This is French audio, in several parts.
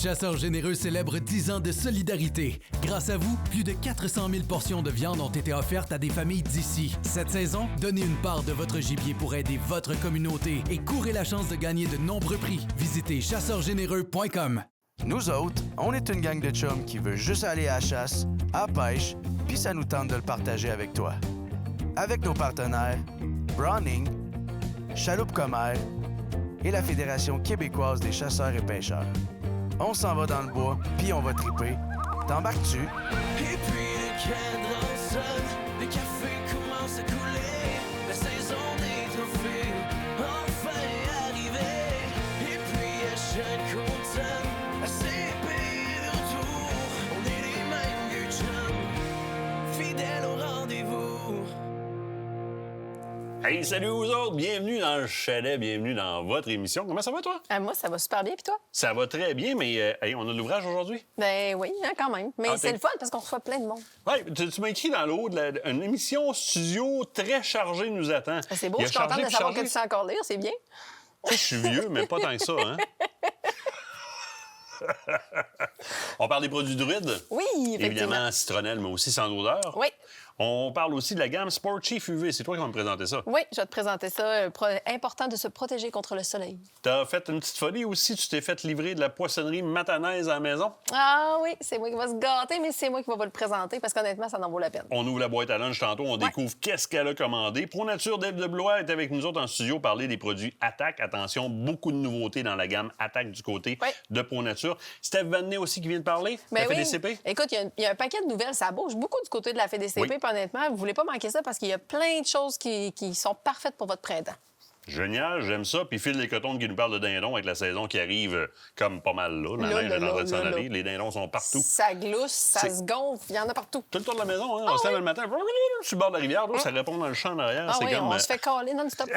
Chasseurs Généreux célèbre 10 ans de solidarité. Grâce à vous, plus de 400 000 portions de viande ont été offertes à des familles d'ici. Cette saison, donnez une part de votre gibier pour aider votre communauté et courez la chance de gagner de nombreux prix. Visitez chasseurgénéreux.com. Nous autres, on est une gang de chums qui veut juste aller à la chasse, à la pêche, puis ça nous tente de le partager avec toi. Avec nos partenaires, Browning, Chaloupe Commère et la Fédération québécoise des chasseurs et pêcheurs. On s'en va dans le bois, puis on va triper. T'embarques-tu? Et puis le cadre sonne, le café commence à couler, la saison des trophées enfin arrivée. Et puis à chaque automne, à ces pays de retour, on est les mêmes vieux chums, fidèles au rendez-vous. Hey, salut vous autres! Bienvenue dans le chalet, bienvenue dans votre émission. Comment ça va, toi? Moi, ça va super bien, puis toi? Ça va très bien, mais hey, on a de l'ouvrage aujourd'hui? Ben oui, hein, quand même. Mais c'est t'es- le fun parce qu'on reçoit plein de monde. Oui, tu m'as écrit dans l'eau, une émission studio très chargée nous attend. C'est beau, Il y je a suis contente chargé de puis savoir que chargé. tu sais encore lire, c'est bien. Je suis vieux, mais pas tant que ça, hein? On parle des produits druides. Oui, effectivement. Évidemment, citronnelle, mais aussi sans odeur. Oui. On parle aussi de la gamme Sport Chief UV. C'est toi qui vas me présenter ça. Oui, je vais te présenter ça. Important de se protéger contre le soleil. T'as fait une petite folie aussi. Tu t'es fait livrer de la poissonnerie matanaise à la maison. Ah oui, c'est moi qui va se gâter, mais c'est moi qui va vous le présenter parce qu'honnêtement, ça en vaut la peine. On ouvre la boîte à lunch tantôt, on découvre qu'est-ce qu'elle a commandé. Pro Nature, Dave de Blois est avec nous autres en studio parler des produits Attaque. Attention, beaucoup de nouveautés dans la gamme Attaque du côté de Pro Nature. Steph Vanney aussi qui vient de parler, Ben la oui. FDCP. Écoute, il y a un paquet de nouvelles, ça bouge beaucoup du côté de la FDCP, Oui. puis honnêtement, vous voulez pas manquer ça parce qu'il y a plein de choses qui sont parfaites pour votre printemps. Génial, j'aime ça. Puis Phil Descotons qui nous parle de dindons avec la saison qui arrive comme pas mal là. La neige est en train de s'en aller. Les dindons sont partout. Ça glousse, ça C'est- se gonfle, il y en a partout. Tout le tour de la maison, hein? On se lève le matin, sur le bord de la rivière, ça répond dans le champ en arrière. Ah c'est oui, comme, on se fait caler non-stop.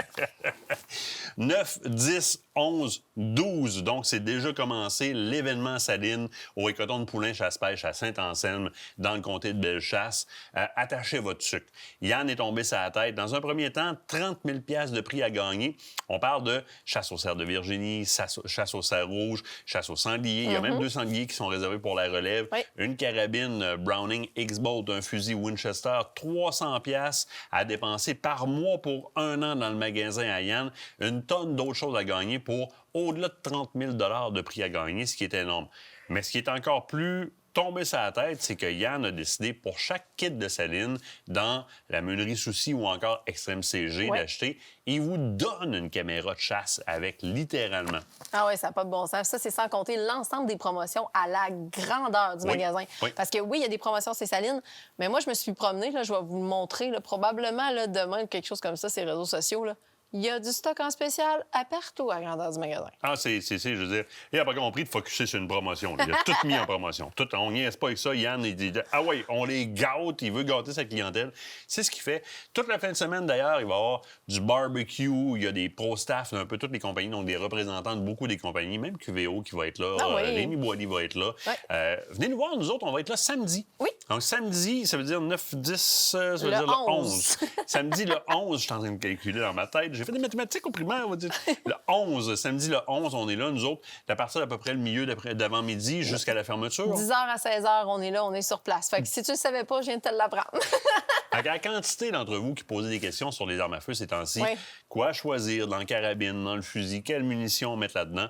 9, 10, 11, 12. Donc, c'est déjà commencé l'événement Saline au Écoton de Poulain Chasse-Pêche à Saint-Anselme, dans le comté de Bellechasse. Attachez votre sucre. Yann est tombé sur la tête. Dans un premier temps, 30 000 de prix à gagner. On parle de chasse aux cerfs de Virginie, chasse aux cerfs rouges, chasse aux sangliers. Il y a même 2 sangliers qui sont réservés pour la relève. Oui. Une carabine Browning X-Bolt, un fusil Winchester, 300 à dépenser par mois pour 1 an dans le magasin à Yann. Une tonne d'autres choses à gagner pour au-delà de 30 000 de prix à gagner, ce qui est énorme. Mais ce qui est encore plus tombé sur la tête, c'est que Yann a décidé pour chaque kit de Saline, dans la meunerie Souci ou encore Extrême CG, d'acheter, il vous donne une caméra de chasse avec, littéralement. Ah oui, ça n'a pas de bon sens. Ça, c'est sans compter l'ensemble des promotions à la grandeur du magasin. Oui. Parce que oui, il y a des promotions, c'est Saline, mais moi, je me suis promenée, là, je vais vous le montrer, là, probablement là, demain, quelque chose comme ça, ces réseaux sociaux, là. Il y a du stock en spécial à partout à la grandeur du magasin. Ah, je veux dire, il n'a pas compris de focusser sur une promotion. Il a tout mis en promotion. Tout, on niaise pas avec ça. Yann, il dit, ah oui, on les gâte, il veut gâter sa clientèle. C'est ce qu'il fait. Toute la fin de semaine, d'ailleurs, il va y avoir du barbecue, il y a des pro-staff, un peu toutes les compagnies, donc des représentants de beaucoup des compagnies, même QVO qui va être là, Ah oui. Rémi Boily va être là. Ouais. Venez nous voir, nous autres, on va être là samedi. Oui. Donc, samedi, ça veut dire 9, 10, ça veut Le dire le 11. 11. Samedi, le 11, je suis en train de calculer dans ma tête. J'ai fait des mathématiques au primaire, on va dire. Le 11, samedi, le 11, on est là, nous autres, à partir d'à peu près le milieu d'avant-midi jusqu'à la fermeture. 10h à 16h, on est là, on est sur place. Fait que si tu le savais pas, je viens de te l'apprendre. À la quantité d'entre vous qui posaient des questions sur les armes à feu ces temps-ci, Oui. quoi choisir dans le carabine, dans le fusil, quelles munitions mettre là-dedans.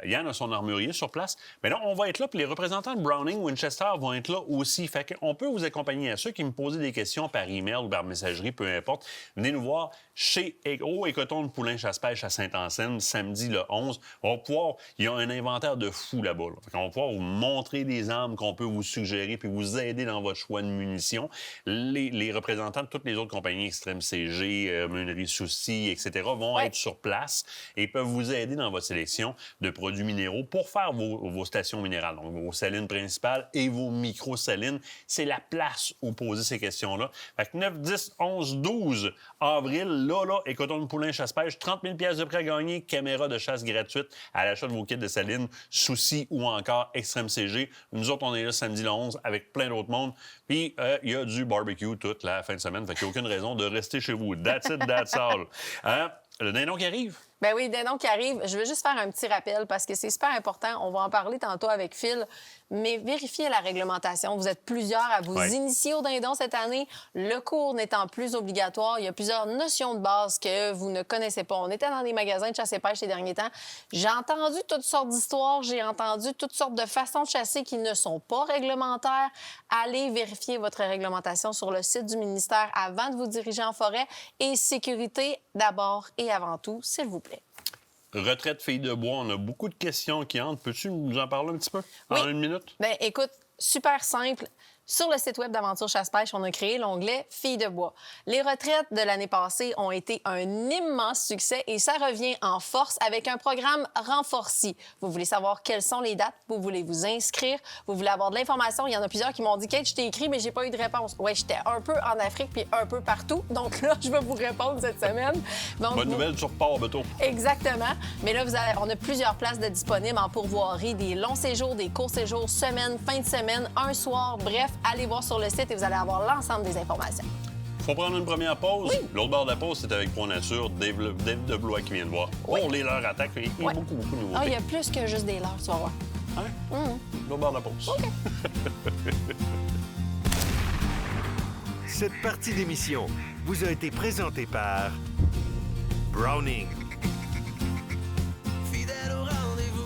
Yann a son armurier sur place. Mais là, on va être là, puis les représentants de Browning, Winchester vont être là aussi. Fait qu'on peut vous accompagner à ceux qui me posaient des questions par email ou par messagerie, peu importe. Venez nous voir chez Écoton de Poulain Chasse-Pêche à Saint-Anselme, samedi le 11. On va pouvoir, il y a un inventaire de fou là-bas. Là. Fait qu'on va pouvoir vous montrer des armes qu'on peut vous suggérer puis vous aider dans votre choix de munitions. Les représentants de toutes les autres compagnies, Extrême CG, Meunerie Souci, etc., vont être sur place et peuvent vous aider dans votre sélection de produits minéraux pour faire vos stations minérales, donc vos salines principales et vos micro-salines. C'est la place où poser ces questions-là. Fait que 9, 10, 11, 12 avril, là, Écoton de Poulain Chasse-Pêche, 30 000 de prêt à gagner, caméra de chasse gratuite à l'achat de vos kits de salines, Souci ou encore Extrême CG. Nous autres, on est là samedi le 11 avec plein d'autres mondes. Puis, il y a du barbecue toute la fin de semaine. Fait qu'il n'y a aucune raison de rester chez vous. That's it, that's all. Le dindon qui arrive. Ben oui, dès donc qui arrive, je veux juste faire un petit rappel parce que c'est super important. On va en parler tantôt avec Phil, mais vérifiez la réglementation. Vous êtes plusieurs à vous initier au dindon cette année. Le cours n'étant plus obligatoire, il y a plusieurs notions de base que vous ne connaissez pas. On était dans des magasins de chasse et pêche ces derniers temps. J'ai entendu toutes sortes d'histoires, j'ai entendu toutes sortes de façons de chasser qui ne sont pas réglementaires. Allez vérifier votre réglementation sur le site du ministère avant de vous diriger en forêt. Et sécurité d'abord et avant tout, s'il vous plaît. Retraite Filles de bois, on a beaucoup de questions qui entrent. Peux-tu nous en parler un petit peu en Oui. 1 minute? Bien, écoute, super simple. Sur le site web d'Aventure Chasse-Pêche, on a créé l'onglet Filles de bois. Les retraites de l'année passée ont été un immense succès et ça revient en force avec un programme renforcé. Vous voulez savoir quelles sont les dates, vous voulez vous inscrire, vous voulez avoir de l'information. Il y en a plusieurs qui m'ont dit « Kate, je t'ai écrit, mais j'ai pas eu de réponse. » Ouais, j'étais un peu en Afrique puis un peu partout. Donc là, je vais vous répondre cette semaine. Donc, Bonne nouvelle sur Port Beto. Exactement. Mais là, on a plusieurs places de disponibles en pourvoirie, des longs séjours, des courts séjours, semaine, fin de semaine, un soir. Bref, allez voir sur le site et vous allez avoir l'ensemble des informations. Faut prendre une première pause. Oui. L'autre bord de la pause, c'est avec Pro Nature, Dave de Blois qui vient de voir. Oui. Oh, les leurs attaques, il y a Oui. beaucoup de nouveautés. Ah, il y a plus que juste des leurres, tu vas voir. Hein? L'autre bord de la pause. OK. Cette partie d'émission vous a été présentée par Browning. Fidèle au rendez-vous.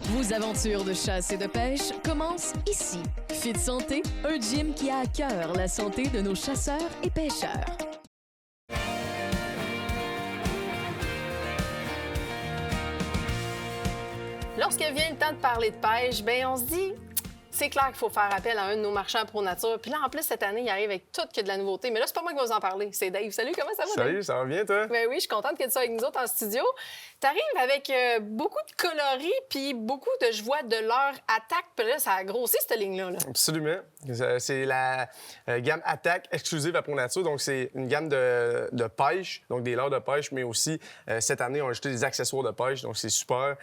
Vos aventures de chasse et de pêche commencent ici. Fit Santé, un gym qui a à cœur la santé de nos chasseurs et pêcheurs. Lorsque vient le temps de parler de pêche, bien, on se dit, c'est clair qu'il faut faire appel à un de nos marchands Pro Nature. Puis là, en plus, cette année, il arrive avec tout que de la nouveauté. Mais là, c'est pas moi qui vais vous en parler, c'est Dave. Salut, comment ça va, Dave? Salut, ça va bien, toi? Ben oui, je suis contente que tu sois avec nous autres en studio. Tu arrives avec beaucoup de coloris puis beaucoup de, je vois, de leur attaque. Puis là, ça a grossi, cette ligne-là. Là. Absolument. C'est la gamme Attaque exclusive à Pro Nature. Donc, c'est une gamme de pêche, donc des leurres de pêche, mais aussi, cette année, on a ajouté des accessoires de pêche. Donc, c'est super.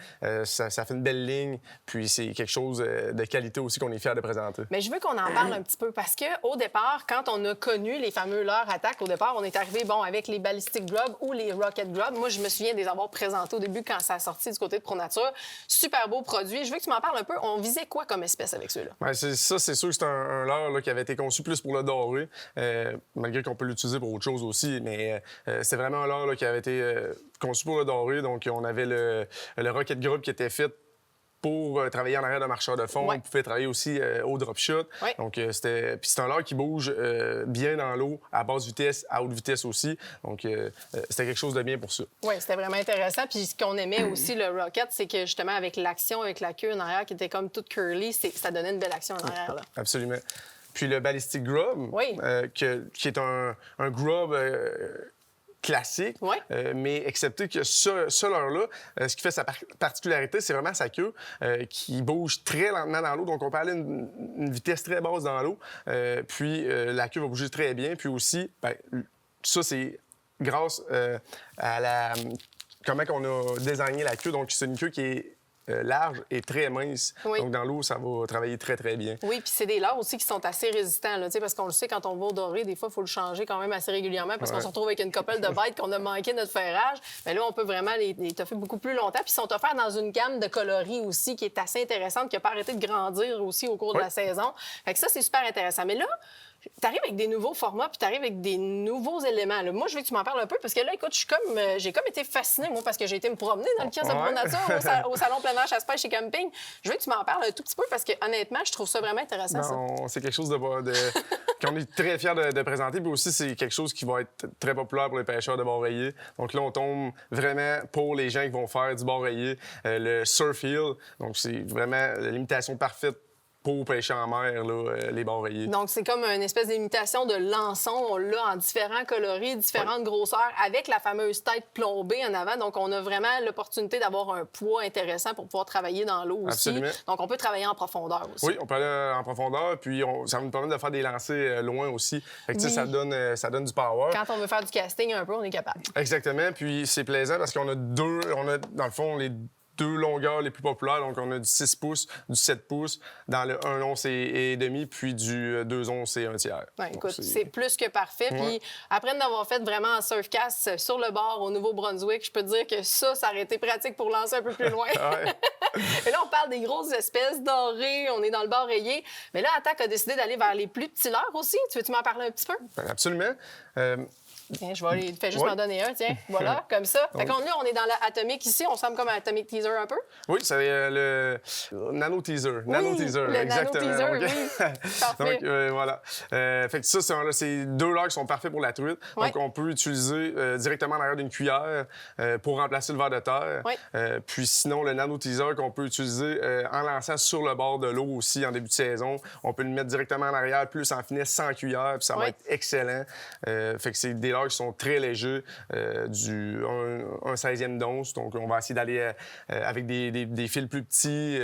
Ça fait une belle ligne. Puis, c'est quelque chose de qualité aussi qu'on est fiers de présenter. Mais je veux qu'on en parle un petit peu parce qu'au départ, quand on a connu les fameux leurres attaque, au départ, on est arrivé, bon, avec les Ballistic Grub ou les Rocket Grub. Moi, je me souviens de les avoir présentés au début quand ça a sorti du côté de Pro Nature. Super beau produit. Je veux que tu m'en parles un peu. On visait quoi comme espèce avec ceux-là? Ouais, c'est sûr que c'est un leurre là, qui avait été conçu plus pour le doré, malgré qu'on peut l'utiliser pour autre chose aussi. Mais c'est vraiment un leurre là, qui avait été conçu pour le doré. Donc, on avait le Rocket Grub qui était fait pour travailler en arrière d'un marcheur de fond. Ouais. On pouvait travailler aussi au drop shot. Ouais. Donc, c'est un leurre qui bouge bien dans l'eau, à basse vitesse, à haute vitesse aussi. Donc, c'était quelque chose de bien pour ça. Oui, c'était vraiment intéressant. Puis ce qu'on aimait aussi, le Rocket, c'est que justement, avec l'action, avec la queue en arrière qui était comme toute curly, ça donnait une belle action en arrière. Là. Absolument. Puis le Ballistic Grub, Oui. qui est un grub classique, Ouais. mais excepté que ce leurre-là, ce qui fait sa particularité, c'est vraiment sa queue qui bouge très lentement dans l'eau. Donc, on peut aller à une vitesse très basse dans l'eau. Puis, la queue va bouger très bien. Puis aussi, ben, ça, c'est grâce à comment on a désigné la queue. Donc, c'est une queue qui est large et très mince. Oui. Donc, dans l'eau, ça va travailler très, très bien. Oui, puis c'est des leurres aussi qui sont assez résistants, là, parce qu'on le sait, quand on va au doré, des fois, il faut le changer quand même assez régulièrement parce qu'on se retrouve avec une couple de bêtes qu'on a manqué notre ferrage. Mais là, on peut vraiment les toffer beaucoup plus longtemps. Puis ils sont offerts dans une gamme de coloris aussi qui est assez intéressante, qui n'a pas arrêté de grandir aussi au cours de la saison. Fait que ça, c'est super intéressant. Mais là, tu arrives avec des nouveaux formats, puis tu arrives avec des nouveaux éléments. Là. Moi, je veux que tu m'en parles un peu, parce que là, écoute, j'ai comme été fascinée, moi, parce que j'ai été me promener dans le kiosque de Pro Nature, au Salon plein air chasse-pêche chez Camping. Je veux que tu m'en parles un tout petit peu, parce que honnêtement, je trouve ça vraiment intéressant, ça. C'est quelque chose qu'on est très fiers de présenter, puis aussi, c'est quelque chose qui va être très populaire pour les pêcheurs de bord rayé. Donc là, on tombe vraiment pour les gens qui vont faire du bord rayé, le surf heel. Donc, c'est vraiment l'imitation parfaite pour pêcher en mer, là, les bords rayés. Donc, c'est comme une espèce d'imitation de lançon. On l'a en différents coloris, différentes grosseurs, avec la fameuse tête plombée en avant. Donc, on a vraiment l'opportunité d'avoir un poids intéressant pour pouvoir travailler dans l'eau aussi. Absolument. Donc, on peut travailler en profondeur aussi. Oui, on peut aller en profondeur, puis ça va nous permettre de faire des lancers loin aussi. Fait que, tu sais, ça donne du power. Quand on veut faire du casting un peu, on est capable. Exactement, puis c'est plaisant parce qu'on a dans le fond, les deux longueurs les plus populaires. Donc, on a du 6 pouces, du 7 pouces, dans le 1 once et demi, puis du 2 onces et 1 tiers. Ouais, Donc, écoute, c'est plus que parfait. Puis après d'avoir fait vraiment un surfcast sur le bord au Nouveau-Brunswick, je peux te dire que ça aurait été pratique pour lancer un peu plus loin. Et là, on parle des grosses espèces dorées, on est dans le bord rayé. Mais là, Attack a décidé d'aller vers les plus petits leurres aussi. Tu veux-tu m'en parler un petit peu? Absolument. Tiens, je vais aller, fais juste m'en donner un, tiens. Voilà, comme ça. Fait qu'on, là, on est dans l'atomique ici. On semble comme un atomic teaser un peu. Oui, c'est le nano teaser. Nano teaser, exactement. oui. Parfait. Donc, voilà. Fait que ça, c'est deux leurres qui sont parfaits pour la truite. Oui. Donc, on peut utiliser directement en arrière d'une cuillère pour remplacer le ver de terre. Oui. Puis sinon, le nano teaser qu'on peut utiliser en lançant sur le bord de l'eau aussi en début de saison. On peut le mettre directement en arrière, plus en finesse sans cuillère, puis ça va être excellent. Fait que c'est des leurres qui sont très légers, du 1/16e d'once. Donc, on va essayer d'aller avec des fils plus petits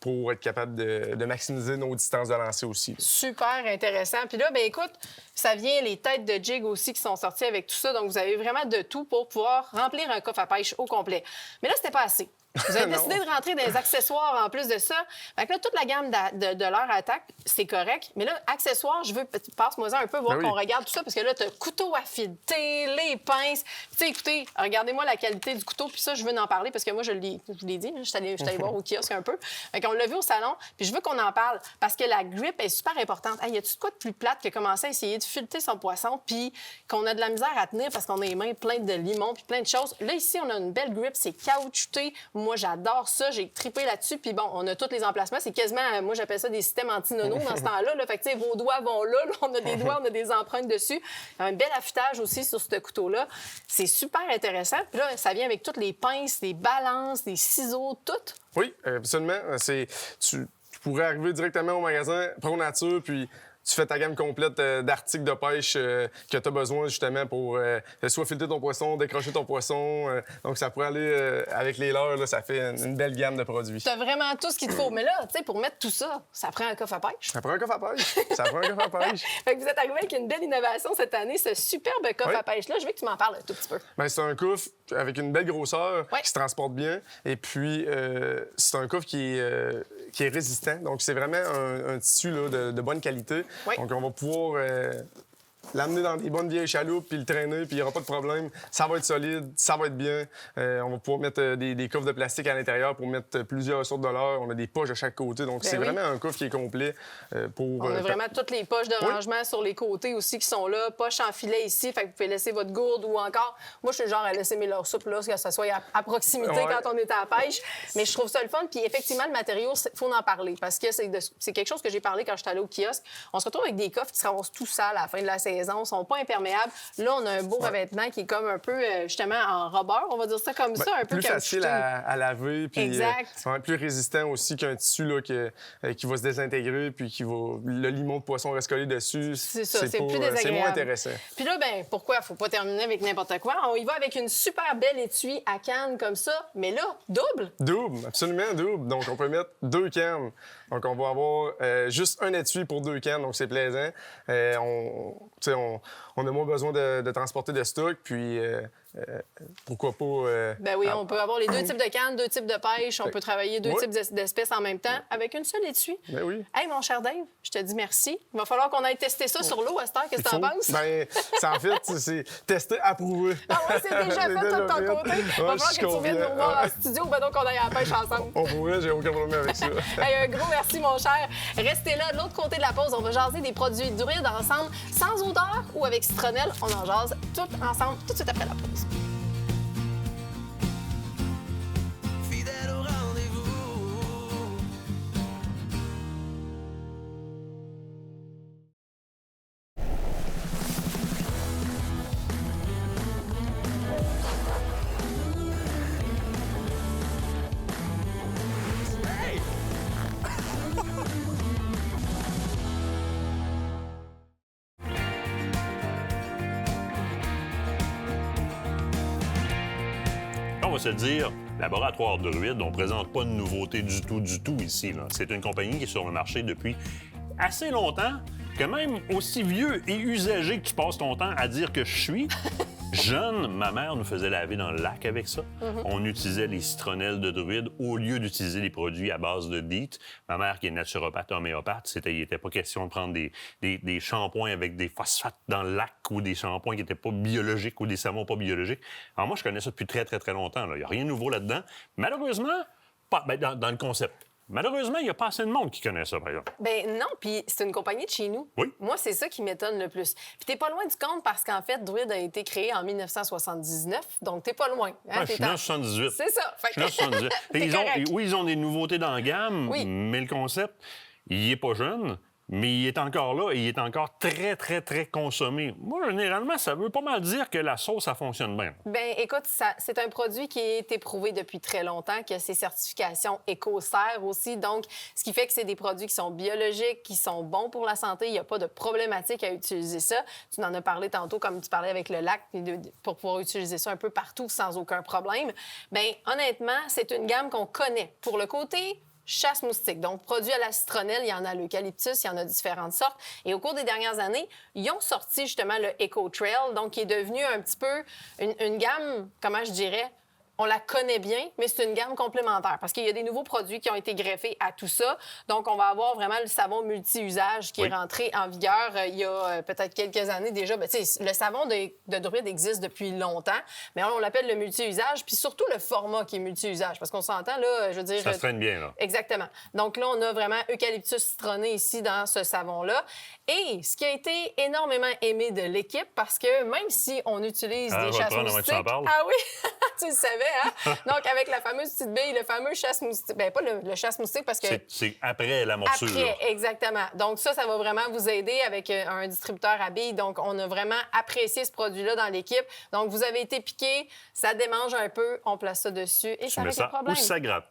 pour être capable de maximiser nos distances de lancer aussi. Super intéressant. Puis là, bien écoute, ça vient les têtes de jig aussi qui sont sorties avec tout ça. Donc, vous avez vraiment de tout pour pouvoir remplir un coffre à pêche au complet. Mais là, c'était pas assez. Vous avez décidé de rentrer des accessoires en plus de ça. Fait que là, toute la gamme de leur attaque, c'est correct. Mais là, accessoires, je veux... Passe-moi ça un peu, voir qu'on regarde tout ça. Parce que là, tu as le couteau à fileter, les pinces. Tu sais, écoutez, regardez-moi la qualité du couteau. Puis ça, je veux en parler parce que moi, je l'ai dit. Je suis allée voir au kiosque un peu. Fait qu'on l'a vu au salon. Puis je veux qu'on en parle parce que la grip est super importante. Hey, y a-tu de quoi de plus plate que commencer à essayer de fileter son poisson puis qu'on a de la misère à tenir parce qu'on a les mains pleines de limon puis plein de choses. Là, ici, on a une belle grip. C'est caoutchouté. Moi, j'adore ça. J'ai trippé là-dessus. Puis bon, on a tous les emplacements. C'est quasiment, moi, j'appelle ça des systèmes anti-nono dans ce temps-là. Fait que, tu sais, vos doigts vont là. On a des doigts, on a des empreintes dessus. Il y a un bel affûtage aussi sur ce couteau-là. C'est super intéressant. Puis là, ça vient avec toutes les pinces, les balances, les ciseaux, tout. Oui, absolument. Tu pourrais arriver directement au magasin Pro Nature, puis tu fais ta gamme complète d'articles de pêche que tu as besoin justement pour soit fileter ton poisson, décrocher ton poisson. Donc, ça pourrait aller avec les leurres, là, ça fait une belle gamme de produits. Tu as vraiment tout ce qu'il te faut. Mais là, tu sais, pour mettre tout ça, ça prend un coffre à pêche. Ça prend un coffre à pêche. Ça prend un coffre à pêche. Fait que vous êtes arrivé avec une belle innovation cette année, ce superbe coffre à pêche-là. Je veux que tu m'en parles un tout petit peu. Bien, c'est un coffre avec une belle grosseur qui se transporte bien. Et puis, c'est un coffre qui est résistant. Donc, c'est vraiment un tissu là, de bonne qualité. Oui. Donc, on va pouvoir l'amener dans des bonnes vieilles chaloupes, puis le traîner, puis il n'y aura pas de problème. Ça va être solide, ça va être bien. On va pouvoir mettre des coffres de plastique à l'intérieur pour mettre plusieurs sortes de leurres. On a des poches de chaque côté. Donc, c'est vraiment un coffre qui est complet pour... On a vraiment toutes les poches de rangement sur les côtés aussi qui sont là. Poches en filet ici, fait que vous pouvez laisser votre gourde ou encore... Moi, je suis le genre à laisser mes leurres souples là, que ça soit à proximité quand on est à la pêche. Mais je trouve ça le fun. Puis effectivement, le matériau, il faut en parler parce que c'est quelque chose que j'ai parlé quand je suis allée au kiosque. On se retrouve avec des coffres qui se ramassent tout sales à la fin de la saison, sont pas imperméables. Là, on a un beau revêtement qui est comme un peu, justement, en rubber, on va dire ça comme ça, un peu plus facile à laver, puis plus résistant aussi qu'un tissu là, qui va se désintégrer, puis le limon de poisson reste collé dessus. C'est ça, c'est plus désagréable. C'est moins intéressant. Puis là, ben pourquoi? Faut pas terminer avec n'importe quoi. On y va avec une super belle étui à canne comme ça, mais là, double. Double, absolument double. Donc, on peut mettre 2 cannes. Donc, on va avoir juste un étui pour 2 cannes, donc c'est plaisant. On a moins besoin de transporter de stock, puis pourquoi pas... Ben oui, on peut avoir les 2 types de cannes, 2 types de pêche, on peut travailler 2 types d'espèces en même temps avec une seule étui. Ben oui. Hey, mon cher Dave, je te dis merci. Il va falloir qu'on aille tester ça sur l'eau, Esther. Qu'est-ce que t'en penses? Ben, en fait, c'est testé, approuvé. Ah ouais, c'est déjà fait de ton côté. Il va falloir que tu viennes nous voir en studio, ben donc on aille à la pêche ensemble. On pourrait, j'ai aucun problème avec ça. Hey, un gros merci, mon cher. Restez là, de l'autre côté de la pause, on va jaser des produits druides ensemble, sans odeur ou avec citronnelle. On en jase tout ensemble, tout de suite après la pause. Fidèle au rendez-vous. On va se le dire, Laboratoire Druide, on présente pas de nouveauté du tout ici. C'est une compagnie qui est sur le marché depuis assez longtemps, que même aussi vieux et usagé que tu passes ton temps à dire que je suis, Jeune, ma mère nous faisait laver dans le lac avec ça. On utilisait les citronnelles de druide au lieu d'utiliser les produits à base de DEET. Ma mère, qui est naturopathe, homéopathe, il n'était pas question de prendre des shampoings avec des phosphates dans le lac ou des shampoings qui n'étaient pas biologiques ou des savons pas biologiques. Alors moi, je connais ça depuis très, très, très longtemps. Il n'y a rien de nouveau là-dedans. Malheureusement, pas dans le concept. Malheureusement, il n'y a pas assez de monde qui connaît ça, par exemple. Ben non, puis c'est une compagnie de chez nous. Oui. Moi, c'est ça qui m'étonne le plus. Puis t'es pas loin du compte parce qu'en fait, Druid a été créé en 1979, donc t'es pas loin. Hein? Ouais, je suis né en 78. C'est ça. Je suis né en 78. T'es Ils ont des nouveautés dans la gamme, Oui. mais le concept, il est pas jeune, mais il est encore là et il est encore très, très, très consommé. Moi, généralement, ça veut pas mal dire que la sauce, ça fonctionne bien. Ben écoute, c'est un produit qui est éprouvé depuis très longtemps, qui a ses certifications éco-serre aussi. Donc, ce qui fait que c'est des produits qui sont biologiques, qui sont bons pour la santé. Il n'y a pas de problématique à utiliser ça. Tu en as parlé tantôt, comme tu parlais avec le lac, pour pouvoir utiliser ça un peu partout sans aucun problème. Bien, honnêtement, c'est une gamme qu'on connaît. Pour le côté chasse moustique. Donc, produits à la citronnelle, il y en a à l'eucalyptus, il y en a différentes sortes. Et au cours des dernières années, ils ont sorti justement le Eco Trail, donc qui est devenu un petit peu une gamme, comment je dirais, on la connaît bien, mais c'est une gamme complémentaire parce qu'il y a des nouveaux produits qui ont été greffés à tout ça. Donc, on va avoir vraiment le savon multi-usage qui est rentré en vigueur il y a peut-être quelques années déjà. Bien, le savon de Druid existe depuis longtemps, mais on l'appelle le multi-usage, puis surtout le format qui est multi-usage parce qu'on s'entend, là, je veux dire... Ça se traîne bien, là. Exactement. Donc là, on a vraiment eucalyptus citronné ici dans ce savon-là. Et ce qui a été énormément aimé de l'équipe, parce que même si on utilise des chasses moustiques... Ah oui, tu le savais, hein? Donc, avec la fameuse petite bille, le fameux chasse-moustique... Bien, pas le chasse-moustique, parce que... C'est après la morsure. Après, exactement. Donc, ça va vraiment vous aider avec un distributeur à billes. Donc, on a vraiment apprécié ce produit-là dans l'équipe. Donc, vous avez été piqué, ça démange un peu, on place ça dessus et ça règle le problème. Ou ça gratte.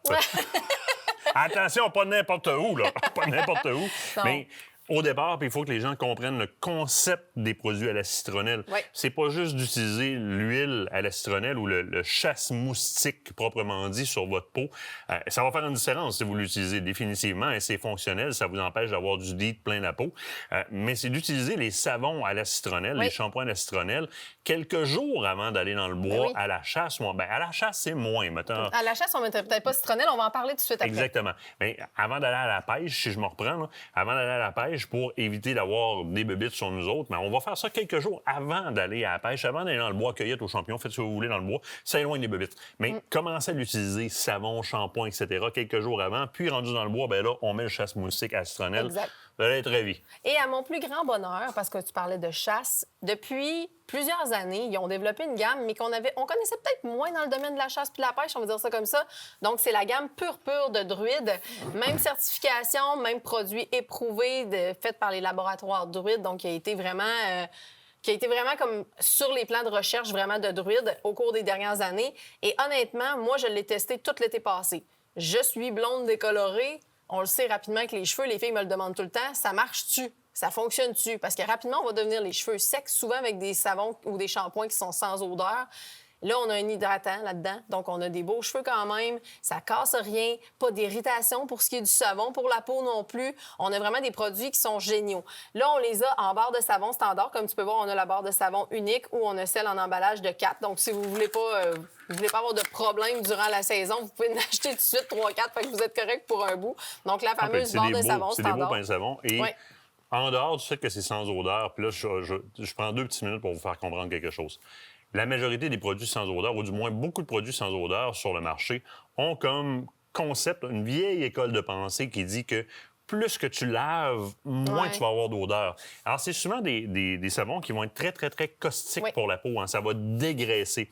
Attention, pas n'importe où, là. Pas n'importe où. Non. Mais au départ, puis il faut que les gens comprennent le concept des produits à la citronnelle. Oui. C'est pas juste d'utiliser l'huile à la citronnelle ou le chasse-moustique proprement dit sur votre peau. Ça va faire une différence si vous l'utilisez définitivement et c'est fonctionnel. Ça vous empêche d'avoir du DEET plein la peau. Mais c'est d'utiliser les savons à la citronnelle, les shampoings à la citronnelle, quelques jours avant d'aller dans le bois à la chasse. À la chasse, c'est moins. Mettons. À la chasse, on ne mettrait peut-être pas citronnelle. On va en parler tout de suite après. Exactement. Mais avant d'aller à la pêche, si je me reprends, là, avant d'aller à la pêche, pour éviter d'avoir des bébites sur nous autres, mais on va faire ça quelques jours avant d'aller à la pêche, avant d'aller dans le bois, cueillette aux champignons, faites ce que vous voulez dans le bois, ça éloigne les bébites. Mais commencez à l'utiliser, savon, shampoing, etc., quelques jours avant, puis rendu dans le bois, bien là, on met le chasse-moustique à la citronnelle. Exact. Vous allez être ravis. Et à mon plus grand bonheur, parce que tu parlais de chasse, depuis plusieurs années, ils ont développé une gamme, mais on connaissait peut-être moins dans le domaine de la chasse puis de la pêche, on va dire ça comme ça. Donc, c'est la gamme pure de Druid. Même certification, même produit éprouvé, fait par les laboratoires Druid, donc qui a été vraiment comme sur les plans de recherche vraiment de Druid au cours des dernières années. Et honnêtement, moi, je l'ai testé tout l'été passé. Je suis blonde décolorée. On le sait rapidement que les cheveux, les filles me le demandent tout le temps, ça marche-tu? Ça fonctionne-tu? Parce que rapidement, on va devenir les cheveux secs, souvent avec des savons ou des shampoings qui sont sans odeur. Là, on a un hydratant là-dedans, donc on a des beaux cheveux quand même, ça casse rien, pas d'irritation pour ce qui est du savon, pour la peau non plus. On a vraiment des produits qui sont géniaux. Là, on les a en barre de savon standard. Comme tu peux voir, on a la barre de savon unique ou on a celle en emballage de 4. Donc, si vous voulez pas avoir de problème durant la saison, vous pouvez en acheter tout de suite 3-4, fait que vous êtes correct pour un bout. Donc, la fameuse barre de savon standard. C'est des beaux pains de savon. Et en dehors du fait que c'est sans odeur, puis là, je prends 2 petites minutes pour vous faire comprendre quelque chose. La majorité des produits sans odeur, ou du moins beaucoup de produits sans odeur sur le marché, ont comme concept une vieille école de pensée qui dit que plus que tu laves, moins tu vas avoir d'odeur. Alors, c'est souvent des savons qui vont être très, très, très caustiques pour la peau. Hein. Ça va dégraisser.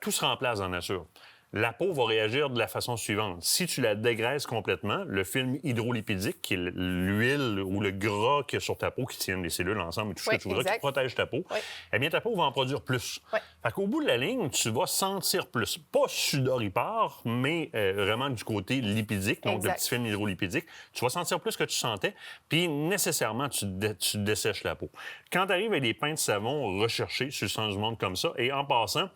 Tout se remplace dans la nature. La peau va réagir de la façon suivante. Si tu la dégraisses complètement, le film hydrolipidique, qui est l'huile ou le gras qu'il y a sur ta peau qui tiennent les cellules ensemble et tout ce que tu voudras, qui protège ta peau, eh bien, ta peau va en produire plus. Fait qu'au bout de la ligne, tu vas sentir plus. Pas sudoripare, mais vraiment du côté lipidique, donc le petit film hydrolipidique. Tu vas sentir plus que tu sentais, puis nécessairement, tu dessèches la peau. Quand tu arrives avec des pains de savon recherchés sur le sens du monde comme ça, et en passant,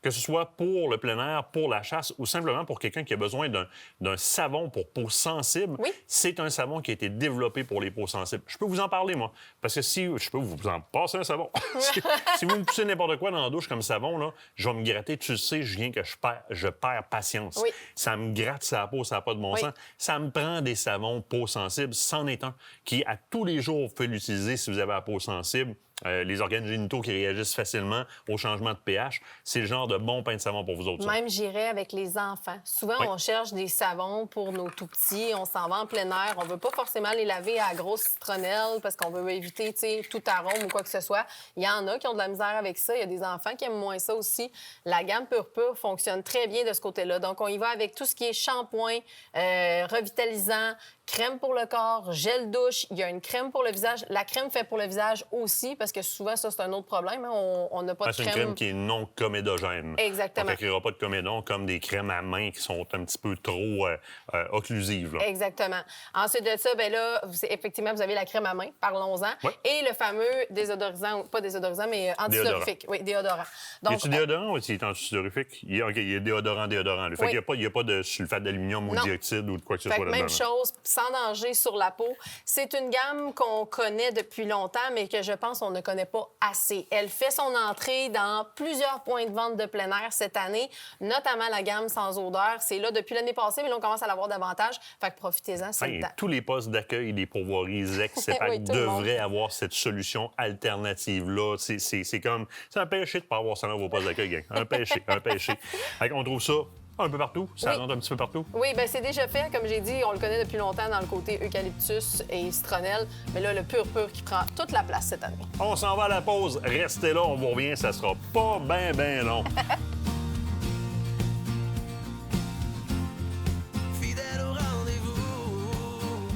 que ce soit pour le plein air, pour la chasse ou simplement pour quelqu'un qui a besoin d'un savon pour peau sensible, Oui. c'est un savon qui a été développé pour les peaux sensibles. Je peux vous en parler, moi, parce que si je peux vous en passer un savon, si vous me poussez n'importe quoi dans la douche comme savon, là, je vais me gratter, tu le sais, Julien, que je perds patience. Oui. Ça me gratte sa peau, ça n'a pas de bon Oui. sens. Ça me prend des savons peau sensible, c'en est un, qui à tous les jours, vous pouvez l'utiliser si vous avez la peau sensible. Les organes génitaux qui réagissent facilement au changement de pH, c'est le genre de bon pain de savon pour vous autres. ça. Même, j'irais avec les enfants. Souvent, Oui. on cherche des savons pour nos tout-petits. On s'en va en plein air. On veut pas forcément les laver à la grosse citronnelle parce qu'on veut éviter, tu sais, tout arôme ou quoi que ce soit. Il y en a qui ont de la misère avec ça. Il y a des enfants qui aiment moins ça aussi. La gamme Pur fonctionne très bien de ce côté-là. Donc, on y va avec tout ce qui est shampoing, revitalisant, crème pour le corps, gel douche. Il y a une crème pour le visage. La crème fait pour le visage aussi, parce que souvent, ça, c'est un autre problème. Hein. On n'a pas de C'est crème. une crème qui est non comédogène. Exactement. Il n'y aura pas de comédon comme des crèmes à main qui sont un petit peu trop occlusives. Là. Exactement. Ensuite de ça, bien là, effectivement, vous avez la crème à main, parlons-en. Oui. Et le fameux désodorisant, pas désodorisant, mais antidorifique. Oui, déodorant. Y a-tu déodorant ou est-il antidorifique? Il y a déodorant. Là. Fait Oui. qu'il n'y a pas de sulfate d'aluminium ou de Non. dioxyde ou de quoi que ce Fait soit que là-dedans. même là. chose, sans danger sur la peau. C'est une gamme qu'on connaît depuis longtemps, mais que je pense qu'on ne connaît pas assez. Elle fait son entrée dans plusieurs points de vente de plein air cette année, notamment la gamme sans odeur. C'est là depuis l'année passée, mais là, on commence à l'avoir davantage. Fait que profitez-en, c'est le Hey, temps. tous les postes d'accueil des pourvoiries ZEC, CEPAC Oui, tout le monde. devraient avoir cette solution alternative-là. C'est comme... C'est un péché de ne pas avoir ça dans vos postes d'accueil, gang. Un péché, un péché. Fait qu'on trouve ça un peu partout. Ça Oui. rentre un petit peu partout. Oui, bien, c'est déjà fait. Comme j'ai dit, on le connaît depuis longtemps dans le côté eucalyptus et citronnelle. Mais là, le Pur qui prend toute la place cette année. On s'en va à la pause. Restez là, on vous revient. Ça sera pas bien long. Fidèle au rendez-vous.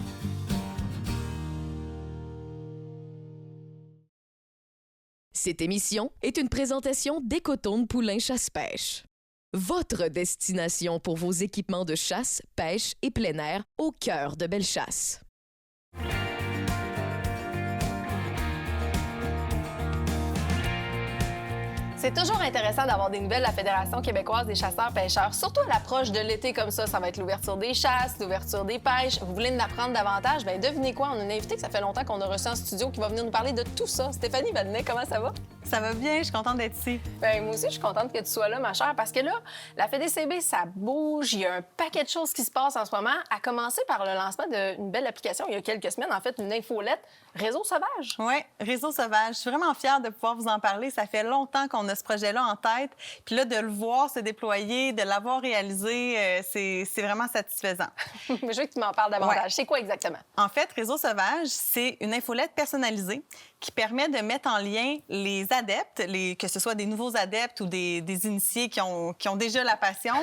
Cette émission est une présentation d'Écotourne Poulain Chasse-Pêche. Votre destination pour vos équipements de chasse, pêche et plein air au cœur de Bellechasse. C'est toujours intéressant d'avoir des nouvelles de la Fédération québécoise des chasseurs-pêcheurs, surtout à l'approche de l'été comme ça. Ça va être l'ouverture des chasses, l'ouverture des pêches. Vous voulez en apprendre davantage? Bien, devinez quoi? On a une invitée que ça fait longtemps qu'on a reçu en studio qui va venir nous parler de tout ça. Stéphanie Vadnet, comment ça va? Ça va bien, je suis contente d'être ici. Bien, moi aussi, je suis contente que tu sois là, ma chère, parce que là, la FEDCB, ça bouge. Il y a un paquet de choses qui se passent en ce moment, à commencer par le lancement d'une belle application il y a quelques semaines, en fait, une infolette Réseau Sauvage. Oui, Réseau Sauvage. Je suis vraiment fière de pouvoir vous en parler. Ça fait longtemps qu'on a ce projet-là en tête. Puis là, de le voir se déployer, de l'avoir réalisé, c'est vraiment satisfaisant. Je veux que tu m'en parles davantage. Ouais. C'est quoi exactement? En fait, Réseau Sauvage, c'est une infolette personnalisée qui permet de mettre en lien les adeptes, que ce soit des nouveaux adeptes ou des initiés qui ont déjà la passion,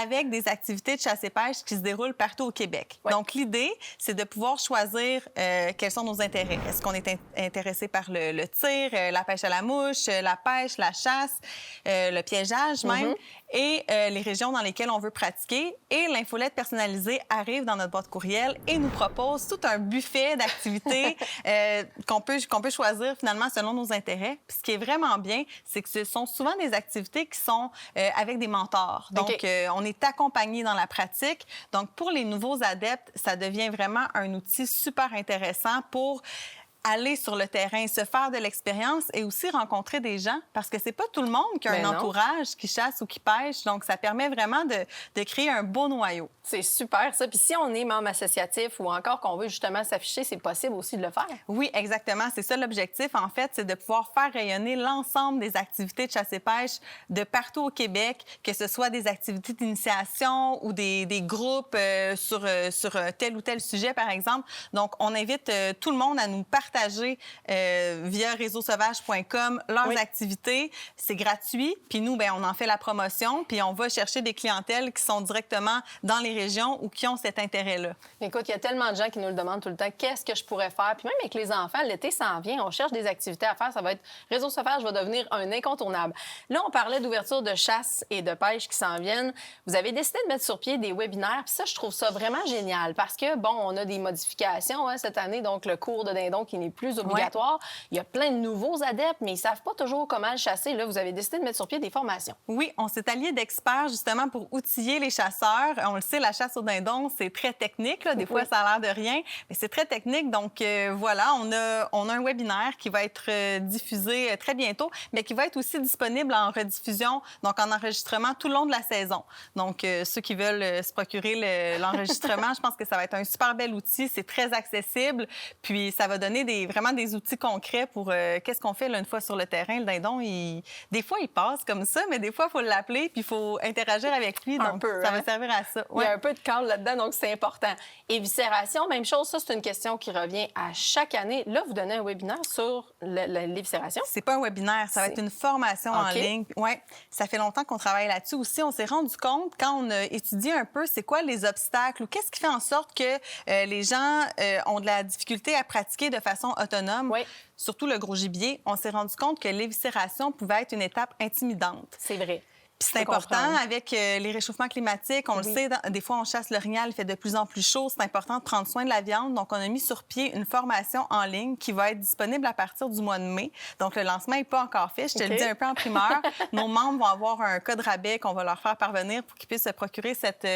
avec des activités de chasse et pêche qui se déroulent partout au Québec. Ouais. Donc, l'idée, c'est de pouvoir choisir quels sont nos intérêts. Est-ce qu'on est intéressé par le tir, la pêche à la mouche, la pêche, la chasse, le piégeage même, et les régions dans lesquelles on veut pratiquer. Et l'infolette personnalisée arrive dans notre boîte courriel et nous propose tout un buffet d'activités qu'on peut choisir finalement selon nos intérêts. Puis ce qui est vraiment bien, c'est que ce sont souvent des activités qui sont avec des mentors. Donc, OK. on est accompagné dans la pratique. Donc, pour les nouveaux adeptes, ça devient vraiment un outil super intéressant pour aller sur le terrain, se faire de l'expérience et aussi rencontrer des gens, parce que c'est pas tout le monde qui a Ben un non. entourage qui chasse ou qui pêche. Donc, ça permet vraiment de créer un beau noyau. C'est super, ça. Puis si on est membre associatif ou encore qu'on veut justement s'afficher, c'est possible aussi de le faire. Oui, exactement. C'est ça l'objectif, en fait, c'est de pouvoir faire rayonner l'ensemble des activités de chasse et pêche de partout au Québec, que ce soit des activités d'initiation ou des groupes sur tel ou tel sujet, par exemple. Donc, on invite tout le monde à nous partager via réseausauvage.com leurs Oui. activités. C'est gratuit. Puis nous, bien, on en fait la promotion, puis on va chercher des clientèles qui sont directement dans les régions ou qui ont cet intérêt-là. Écoute, il y a tellement de gens qui nous le demandent tout le temps. Qu'est-ce que je pourrais faire? Puis même avec les enfants, l'été s'en vient, on cherche des activités à faire. Ça va être Réseau Sauvage va devenir un incontournable. Là, on parlait d'ouverture de chasse et de pêche qui s'en viennent. Vous avez décidé de mettre sur pied des webinaires. Puis ça, je trouve ça vraiment génial parce que, bon, on a des modifications cette année. Donc, le cours de dindon qui n'est plus obligatoire. Il y a plein de nouveaux adeptes, mais ils ne savent pas toujours comment le chasser. Là, vous avez décidé de mettre sur pied des formations. Oui, on s'est allié d'experts justement pour outiller les chasseurs. On le sait, la chasse au dindon, c'est très technique. Là. Des fois, ça a l'air de rien, mais c'est très technique. Donc, voilà, on a un webinaire qui va être diffusé très bientôt, mais qui va être aussi disponible en rediffusion, donc en enregistrement tout le long de la saison. Donc, ceux qui veulent se procurer l'enregistrement, je pense que ça va être un super bel outil. C'est très accessible, puis ça va donner vraiment des outils concrets pour qu'est-ce qu'on fait là, une fois sur le terrain. Le dindon, des fois, il passe comme ça, mais des fois, il faut l'appeler puis il faut interagir avec lui. Donc, ça va servir à ça. Il y a un peu de cadre là-dedans, donc c'est important. Éviscération, même chose, ça, c'est une question qui revient à chaque année. Là, vous donnez un webinaire sur l'éviscération. C'est pas un webinaire, ça va être une formation en ligne. Oui, ça fait longtemps qu'on travaille là-dessus aussi. On s'est rendu compte, quand on a étudié un peu c'est quoi les obstacles ou qu'est-ce qui fait en sorte que les gens ont de la difficulté à pratiquer de façon autonome, surtout le gros gibier, on s'est rendu compte que l'éviscération pouvait être une étape intimidante. C'est vrai. Puis c'est important, avec les réchauffements climatiques, on le sait, des fois, on chasse l'orignal, il fait de plus en plus chaud. C'est important de prendre soin de la viande. Donc, on a mis sur pied une formation en ligne qui va être disponible à partir du mois de mai. Donc, le lancement n'est pas encore fait. Je te le dis un peu en primeur. Nos membres vont avoir un code rabais qu'on va leur faire parvenir pour qu'ils puissent se procurer cette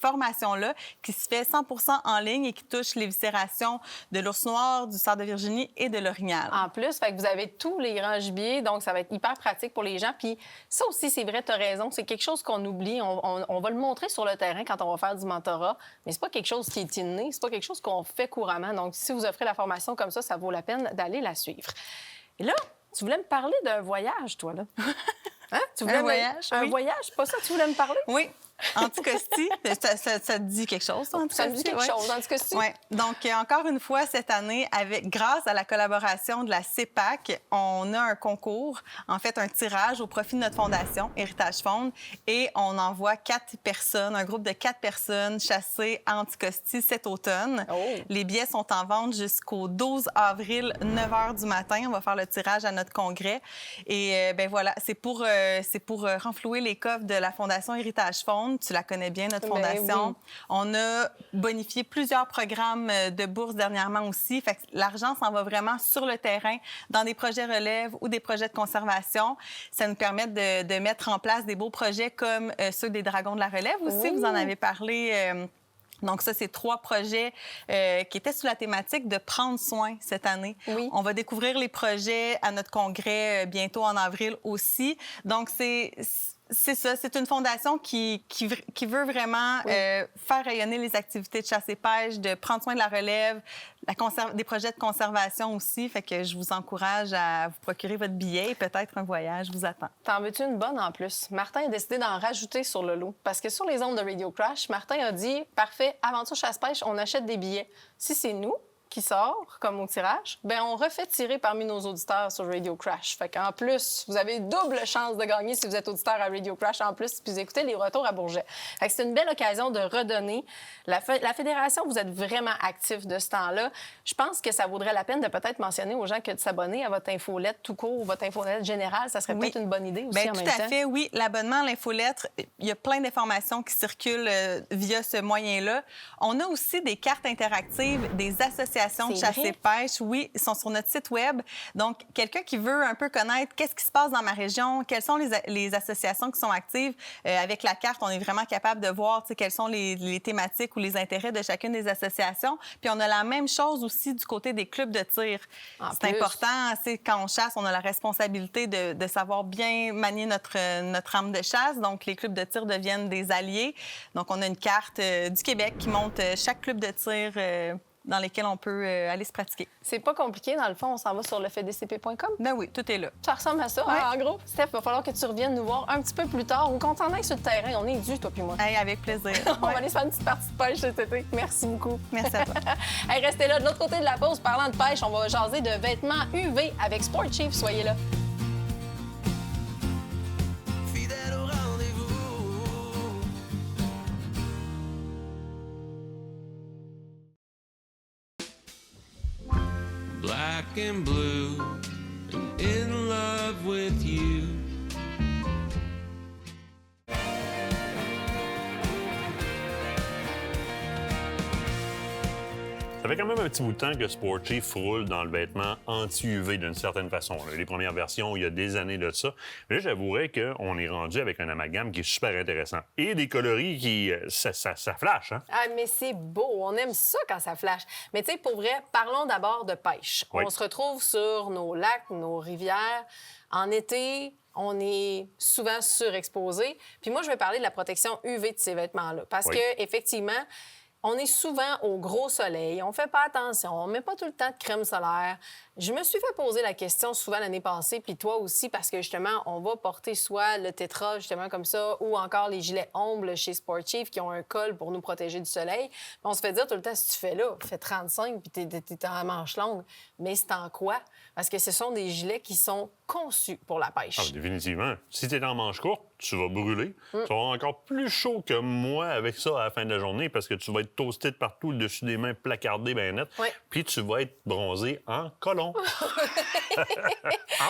formation-là qui se fait 100% en ligne et qui touche l'éviscération de l'ours noir, du cerf de Virginie et de l'orignal. En plus, fait que vous avez tous les grands gibiers, donc ça va être hyper pratique pour les gens. Puis ça aussi, c'est vrai, tu as raison, c'est quelque chose qu'on oublie. On va le montrer sur le terrain quand on va faire du mentorat, mais c'est pas quelque chose qui est inné, c'est pas quelque chose qu'on fait couramment. Donc, si vous offrez la formation comme ça vaut la peine d'aller la suivre. Et là, tu voulais me parler d'un voyage, toi, là. Hein? Tu voulais un voyage, Un voyage, pas ça, tu voulais me parler? Oui. Anticosti, ça te dit quelque chose, ça? Ça me dit quelque chose, Anticosti. Oui. Donc, encore une fois, cette année, grâce à la collaboration de la CEPAC, on a un concours, en fait, un tirage au profit de notre fondation, Héritage Faune, et on envoie 4 personnes, un groupe de 4 personnes chassées à Anticosti cet automne. Oh. Les billets sont en vente jusqu'au 12 avril, 9 h du matin. On va faire le tirage à notre congrès. Et ben voilà, c'est pour renflouer les coffres de la Fondation Héritage Faune. Tu la connais bien, notre fondation. Oui. On a bonifié plusieurs programmes de bourse dernièrement aussi. Fait que l'argent s'en va vraiment sur le terrain, dans des projets relève ou des projets de conservation. Ça nous permet de mettre en place des beaux projets comme ceux des Dragons de la relève aussi. Vous en avez parlé. Donc ça, c'est 3 projets qui étaient sous la thématique de prendre soin cette année. Oui. On va découvrir les projets à notre congrès bientôt en avril aussi. Donc c'est ça, c'est une fondation qui veut vraiment faire rayonner les activités de chasse et pêche, de prendre soin de la relève, des projets de conservation aussi. Fait que je vous encourage à vous procurer votre billet et peut-être un voyage vous attend. T'en veux-tu une bonne en plus? Martin a décidé d'en rajouter sur le lot. Parce que sur les ondes de Radio Crash, Martin a dit « Parfait, aventure chasse-pêche, on achète des billets. » Si c'est nous qui sort comme au tirage, bien, on refait tirer parmi nos auditeurs sur Radio Crash. Fait qu'en plus, vous avez double chance de gagner si vous êtes auditeur à Radio Crash en plus, puis vous écoutez les retours à Bourget. Fait que c'est une belle occasion de redonner. La Fédération, vous êtes vraiment actifs de ce temps-là. Je pense que ça vaudrait la peine de peut-être mentionner aux gens que de s'abonner à votre infolettre tout court, votre infolettre générale, ça serait peut-être une bonne idée aussi en même temps. Tout à fait, oui. L'abonnement à l'infolettre, il y a plein d'informations qui circulent via ce moyen-là. On a aussi des cartes interactives, des associations de chasse et pêche. Oui, ils sont sur notre site Web. Donc, quelqu'un qui veut un peu connaître qu'est-ce qui se passe dans ma région, quelles sont les associations qui sont actives, avec la carte, on est vraiment capable de voir quelles sont les thématiques ou les intérêts de chacune des associations. Puis, on a la même chose aussi du côté des clubs de tir. C'est important, quand on chasse, on a la responsabilité de savoir bien manier notre arme de chasse. Donc, les clubs de tir deviennent des alliés. Donc, on a une carte du Québec qui montre chaque club de tir dans lesquels on peut aller se pratiquer. C'est pas compliqué, dans le fond, on s'en va sur lefedcp.com. Ben oui, tout est là. Ça ressemble à ça, en gros. Steph, il va falloir que tu reviennes nous voir un petit peu plus tard ou qu'on t'en aille sur le terrain. On est dû, toi puis moi. Hey, avec plaisir. On va aller se faire une petite partie de pêche cet été. Merci beaucoup. Merci à toi. Hey, restez là. De l'autre côté de la pause, parlant de pêche, on va jaser de vêtements UV avec Sport Chief. Soyez là. Black and blue and in love with you. Ça fait quand même un petit bout de temps que Sport Chief roule dans le vêtement anti-UV d'une certaine façon. Là. Les premières versions, il y a des années de ça. Mais là, j'avouerais qu'on est rendu avec un amalgame qui est super intéressant. Et des coloris qui... ça flash, hein? Ah, mais c'est beau. On aime ça quand ça flash. Mais tu sais, pour vrai, parlons d'abord de pêche. Oui. On se retrouve sur nos lacs, nos rivières. En été, on est souvent surexposé. Puis moi, je vais parler de la protection UV de ces vêtements-là. Parce Oui. que effectivement, on est souvent au gros soleil, on fait pas attention, on met pas tout le temps de crème solaire. Je me suis fait poser la question souvent l'année passée, puis toi aussi, parce que justement, on va porter soit le tétra, justement comme ça, ou encore les gilets Omble chez Sport Chief qui ont un col pour nous protéger du soleil. Puis on se fait dire tout le temps, si tu fais là, fais 35, puis t'es en manche longue. Mais c'est en quoi? Parce que ce sont des gilets qui sont conçus pour la pêche. Ah, définitivement. Si tu es en manche courte, tu vas brûler. Tu vas avoir encore plus chaud que moi avec ça à la fin de la journée parce que tu vas être toasté de partout, le dessus des mains placardé bien net. Oui. Puis tu vas être bronzé en colon. En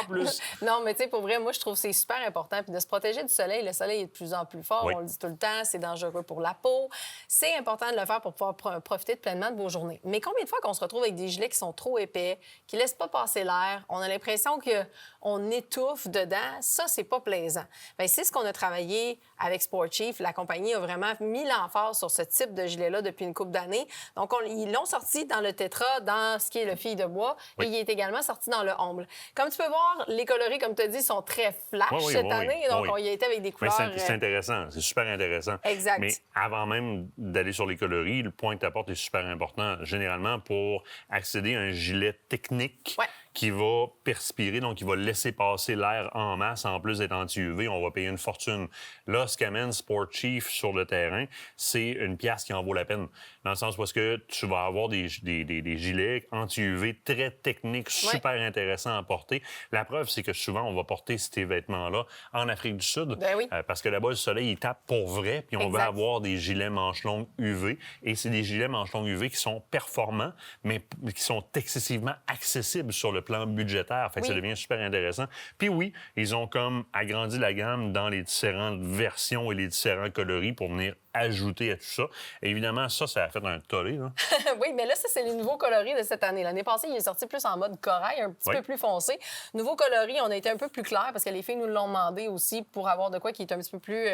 plus. Non, mais tu sais, pour vrai, moi, je trouve que c'est super important. Puis de se protéger du soleil, le soleil est de plus en plus fort. Oui. On le dit tout le temps, c'est dangereux pour la peau. C'est important de le faire pour pouvoir profiter pleinement de vos journées. Mais combien de fois qu'on se retrouve avec des gilets qui sont trop épais, qui laissent pas passer l'air, on a l'impression qu'on étouffe dedans, ça, c'est pas plaisant. Bien, c'est ce qu'on a travaillé avec Sport Chief. La compagnie a vraiment mis l'emphase sur ce type de gilet-là depuis une couple d'années. Donc, ils l'ont sorti dans le tétra, dans ce qui est le fil de bois, Oui. et il est également sorti dans le Omble. Comme tu peux voir, les coloris, comme tu as dit, sont très flash cette année. Donc, on y a été avec des Mais couleurs... c'est intéressant, c'est super intéressant. Exact. Mais avant même d'aller sur les coloris, le point que tu apportes est super important. Généralement, pour accéder à un gilet technique Ouais. qui va perspirer, donc qui va laisser passer l'air en masse, en plus d'être anti-UV, on va payer une fortune. Là, ce qu'amène Sport Chief sur le terrain, c'est une pièce qui en vaut la peine. Dans le sens où est-ce que tu vas avoir des gilets anti-UV très techniques, super intéressants à porter. La preuve, c'est que souvent, on va porter ces vêtements-là en Afrique du Sud. Ben oui. Parce que là-bas, le soleil, il tape pour vrai, puis on Exact. va avoir des gilets manches longues UV. Et c'est des gilets manches longues UV qui sont performants, mais qui sont excessivement accessibles sur le plan budgétaire. Fait que ça devient super intéressant. Puis oui, ils ont comme agrandi la gamme dans les différentes versions et les différents coloris pour venir ajouter à tout ça. Et évidemment, ça a fait un tollé, là. Oui, mais là, ça, c'est les nouveaux coloris de cette année. L'année passée, il est sorti plus en mode corail, un petit peu plus foncé. Nouveau coloris, on a été un peu plus clair parce que les filles nous l'ont demandé aussi pour avoir de quoi qui est un petit peu plus...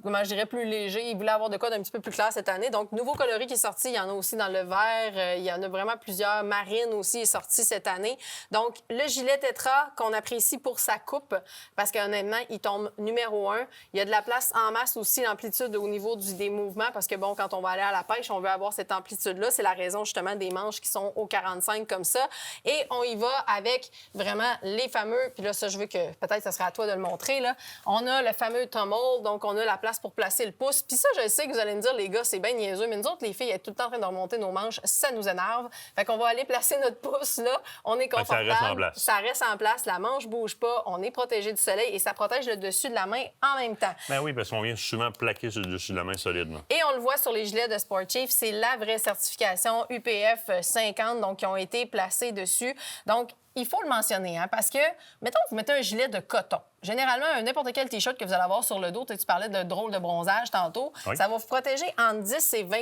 comment je dirais, plus léger. Ils voulaient avoir de quoi d'un petit peu plus clair cette année. Donc, nouveau coloris qui est sorti. Il y en a aussi dans le vert. Il y en a vraiment plusieurs. Marine aussi est sorti cette année. Donc, le gilet tétra qu'on apprécie pour sa coupe parce qu'honnêtement, il tombe numéro 1. Il y a de la place en masse aussi, l'amplitude au niveau des mouvements parce que, bon, quand on va aller à la pêche, on veut avoir cette amplitude-là. C'est la raison, justement, des manches qui sont au 45 comme ça. Et on y va avec vraiment les fameux... Puis là, ça, je veux que peut-être ça sera à toi de le montrer, là. On a le fameux Tumble. Donc, on a la place pour placer le pouce. Puis ça, je sais que vous allez me dire, les gars, c'est bien niaiseux, mais nous autres, les filles, elles sont tout le temps en train de remonter nos manches. Ça nous énerve. Fait qu'on va aller placer notre pouce, là. On est confortable. Ça reste en place. Ça reste en place. La manche bouge pas. On est protégé du soleil et ça protège le dessus de la main en même temps. Ben oui, parce qu'on vient souvent plaquer sur le dessus de la main solide, là. Et on le voit sur les gilets de Sport Chief, c'est la vraie certification UPF 50, donc qui ont été placés dessus. Donc, il faut le mentionner, hein, parce que, mettons, vous mettez un gilet de coton. Généralement, n'importe quel T-shirt que vous allez avoir sur le dos, tu parlais de drôle de bronzage tantôt, Oui. ça va vous protéger entre 10 et 20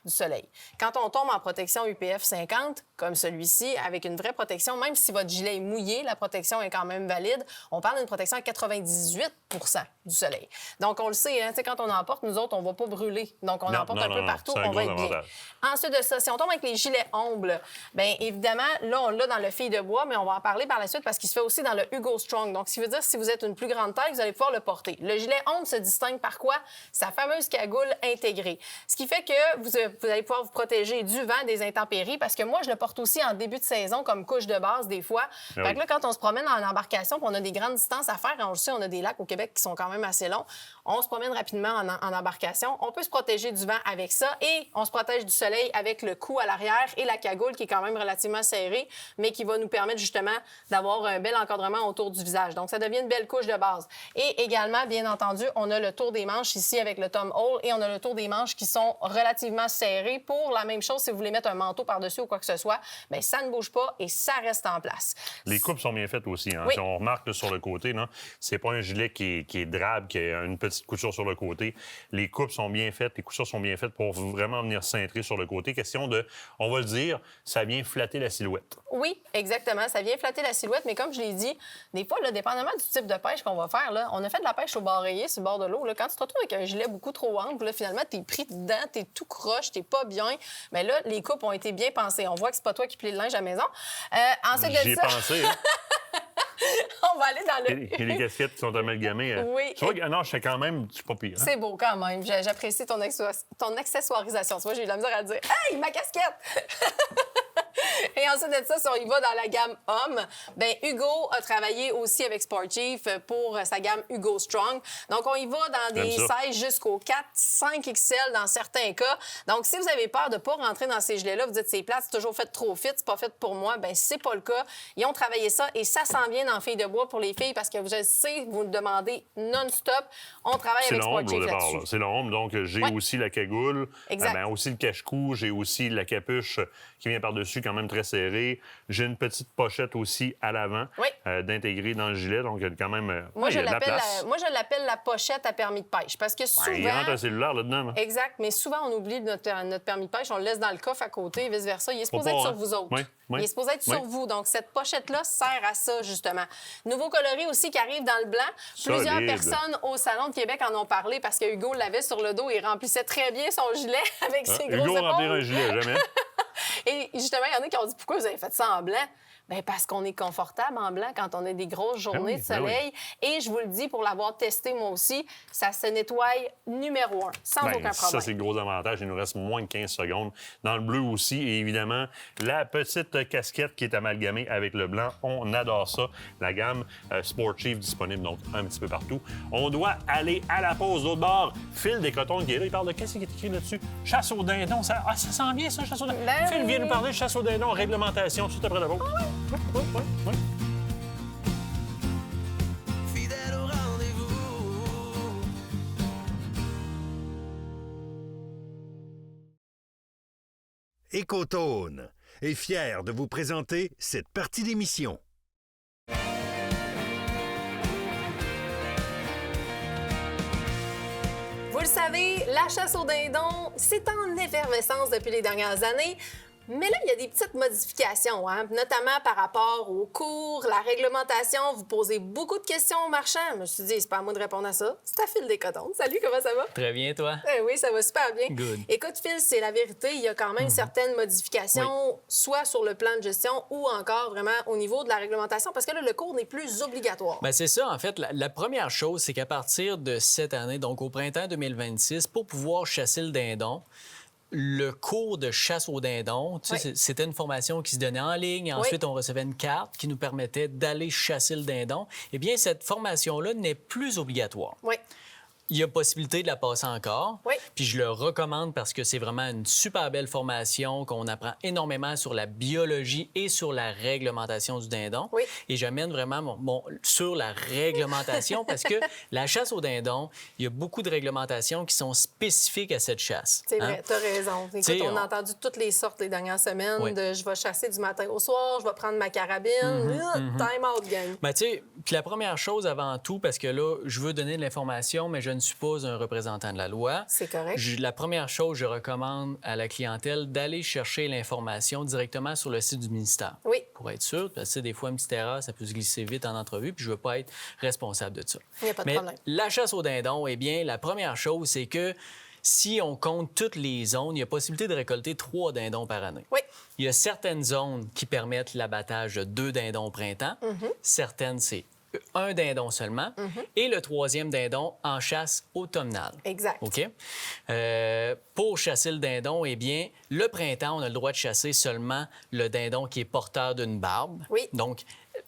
du soleil. Quand on tombe en protection UPF 50, comme celui-ci, avec une vraie protection, même si votre gilet est mouillé, la protection est quand même valide, on parle d'une protection à 98 du soleil. Donc, on le sait, hein, quand on en porte, nous autres, on ne va pas brûler. Donc, on en porte un peu partout, c'est un on va gros être bien. avantage. Ensuite de ça, si on tombe avec les gilets Omble, bien évidemment, là, on l'a dans le fil de bois, mais on va en parler par la suite parce qu'il se fait aussi dans le Hugo Strong. Donc, ce qui veut dire si vous êtes une plus grande taille, vous allez pouvoir le porter. Le gilet Omble se distingue par quoi? Sa fameuse cagoule intégrée. Ce qui fait que vous allez pouvoir vous protéger du vent, des intempéries, parce que moi, je le porte aussi en début de saison comme couche de base des fois. Ah Fait que là, quand on se promène en embarcation, puis on a des grandes distances à faire, on le sait, on a des lacs au Québec qui sont quand même assez longs, on se promène rapidement en embarcation. On peut se protéger du vent avec ça et on se protège du soleil avec le cou à l'arrière et la cagoule qui est quand même relativement serrée, mais qui va nous permettre justement d'avoir un bel encadrement autour du visage. Donc, ça devient une belle couche de base. Et également, bien entendu, on a le tour des manches ici avec le Tom Hole et on a le tour des manches qui sont relativement serrées pour la même chose. Si vous voulez mettre un manteau par-dessus ou quoi que ce soit, bien, ça ne bouge pas et ça reste en place. Les coupes sont bien faites aussi. Hein? Oui. Si on remarque là, sur le côté, là, c'est pas un gilet qui est drabe, qui a une petite petites coutures sur le côté. Les coupes sont bien faites, les coutures sont bien faites pour vraiment venir cintrer sur le côté. Question de, on va le dire, ça vient flatter la silhouette. Oui, exactement. Ça vient flatter la silhouette, mais comme je l'ai dit, des fois, là, dépendamment du type de pêche qu'on va faire, là, on a fait de la pêche au bord rayé, sur le bord de l'eau. Là, quand tu te retrouves avec un gilet beaucoup trop ample, là, finalement, t'es pris dedans, t'es tout croche, t'es pas bien. Mais là, les coupes ont été bien pensées. On voit que c'est pas toi qui plie le linge à la maison. Ensuite de J'y ai ça... pensé, hein? On va aller dans le... Et les casquettes qui sont amalgamées. Oui. Tu vois que, non, je suis quand même... Je suis pas pire. Hein? C'est beau quand même. J'apprécie ton accessoirisation. Tu vois, j'ai eu de la misère à dire « Hey, ma casquette! » Et ensuite de ça, si on y va dans la gamme homme, bien, Hugo a travaillé aussi avec Sportif pour sa gamme Hugo Strong. Donc, on y va dans des sizes jusqu'au 4, 5 XL dans certains cas. Donc, si vous avez peur de ne pas rentrer dans ces gilets-là, vous dites c'est plate, c'est toujours fait trop fit, c'est pas fait pour moi, bien, c'est pas le cas. Ils ont travaillé ça et ça s'en vient dans Filles de bois pour les filles parce que je sais, vous le demandez non-stop. On travaille avec Sportif là-dessus. C'est le homme, donc j'ai aussi la cagoule, aussi le cache-cou, j'ai aussi la capuche qui vient par-dessus quand même très serrée. J'ai une petite pochette aussi à l'avant d'intégrer dans le gilet, donc il y a quand même moi, il y a de la place. Moi, je l'appelle la pochette à permis de pêche parce que souvent... il rentre un cellulaire là-dedans. Là. Exact, mais souvent, on oublie notre permis de pêche, on le laisse dans le coffre à côté et vice-versa. Il est supposé être sur vous autres. Il est supposé être sur vous. Donc, cette pochette-là sert à ça, justement. Nouveau coloris aussi qui arrive dans le blanc. Plusieurs personnes au Salon de Québec en ont parlé parce que Hugo l'avait sur le dos et remplissait très bien son gilet avec ses grosses épaules. Hugo remplir un gilet, jamais. Et justement, il y en a qui ont dit « Pourquoi vous avez fait ça en blanc? » Bien, parce qu'on est confortable en blanc quand on a des grosses journées de soleil. Et je vous le dis, pour l'avoir testé moi aussi, ça se nettoie numéro 1, sans aucun problème. Ça, c'est le gros avantage. Il nous reste moins de 15 secondes. Dans le bleu aussi, et évidemment, la petite casquette qui est amalgamée avec le blanc. On adore ça. La gamme Sportif disponible, donc un petit peu partout. On doit aller à la pause. D'autre bord, Phil Descotons qui est là. Il parle de qu'est-ce qui est écrit là-dessus? Chasse au dindon. Ça sent bien, ça, chasse au dindon. Phil vient nous parler de chasse au dindon, réglementation, tout après la pause. Oui. Fidèle au rendez-vous. Écotone est fier de vous présenter cette partie d'émission. Vous le savez, la chasse au dindon, c'est en effervescence depuis les dernières années. Mais là, il y a des petites modifications, hein? Notamment par rapport aux cours, la réglementation. Vous posez beaucoup de questions aux marchands. Je me suis dit, c'est pas à moi de répondre à ça. C'est à Phil Descotons. Salut, comment ça va? Très bien, toi? Oui, ça va super bien. Good. Écoute, Phil, c'est la vérité. Il y a quand même certaines modifications, soit sur le plan de gestion ou encore vraiment au niveau de la réglementation, parce que là, le cours n'est plus obligatoire. Bien, c'est ça. En fait, la première chose, c'est qu'à partir de cette année, donc au printemps 2026, pour pouvoir chasser le dindon, le cours de chasse au dindon, tu sais, c'était une formation qui se donnait en ligne. Ensuite, on recevait une carte qui nous permettait d'aller chasser le dindon. Eh bien, cette formation-là n'est plus obligatoire. Oui. Il y a possibilité de la passer encore. Oui. Puis je le recommande parce que c'est vraiment une super belle formation, qu'on apprend énormément sur la biologie et sur la réglementation du dindon. Oui. Et j'amène vraiment sur la réglementation parce que la chasse au dindon, il y a beaucoup de réglementations qui sont spécifiques à cette chasse. C'est vrai, tu as raison. Écoute, on a entendu toutes les sortes les dernières semaines de je vais chasser du matin au soir, je vais prendre ma carabine. Time out, gang. Ben, tu sais, puis la première chose avant tout, parce que là, je veux donner de l'information, mais je ne suis pas un représentant de la loi. C'est correct. La première chose, je recommande à la clientèle d'aller chercher l'information directement sur le site du ministère. Oui. Pour être sûr, parce que des fois, une petite erreur, ça peut se glisser vite en entrevue, puis je ne veux pas être responsable de ça. Il n'y a pas de problème. La chasse au dindon, eh bien, la première chose, c'est que si on compte toutes les zones, il y a possibilité de récolter 3 dindons par année. Oui. Il y a certaines zones qui permettent l'abattage de 2 dindons au printemps. Certaines, c'est 1 dindon seulement. Et le 3e dindon en chasse automnale. Exact. OK? Pour chasser le dindon, eh bien, le printemps, on a le droit de chasser seulement le dindon qui est porteur d'une barbe. Oui. Donc,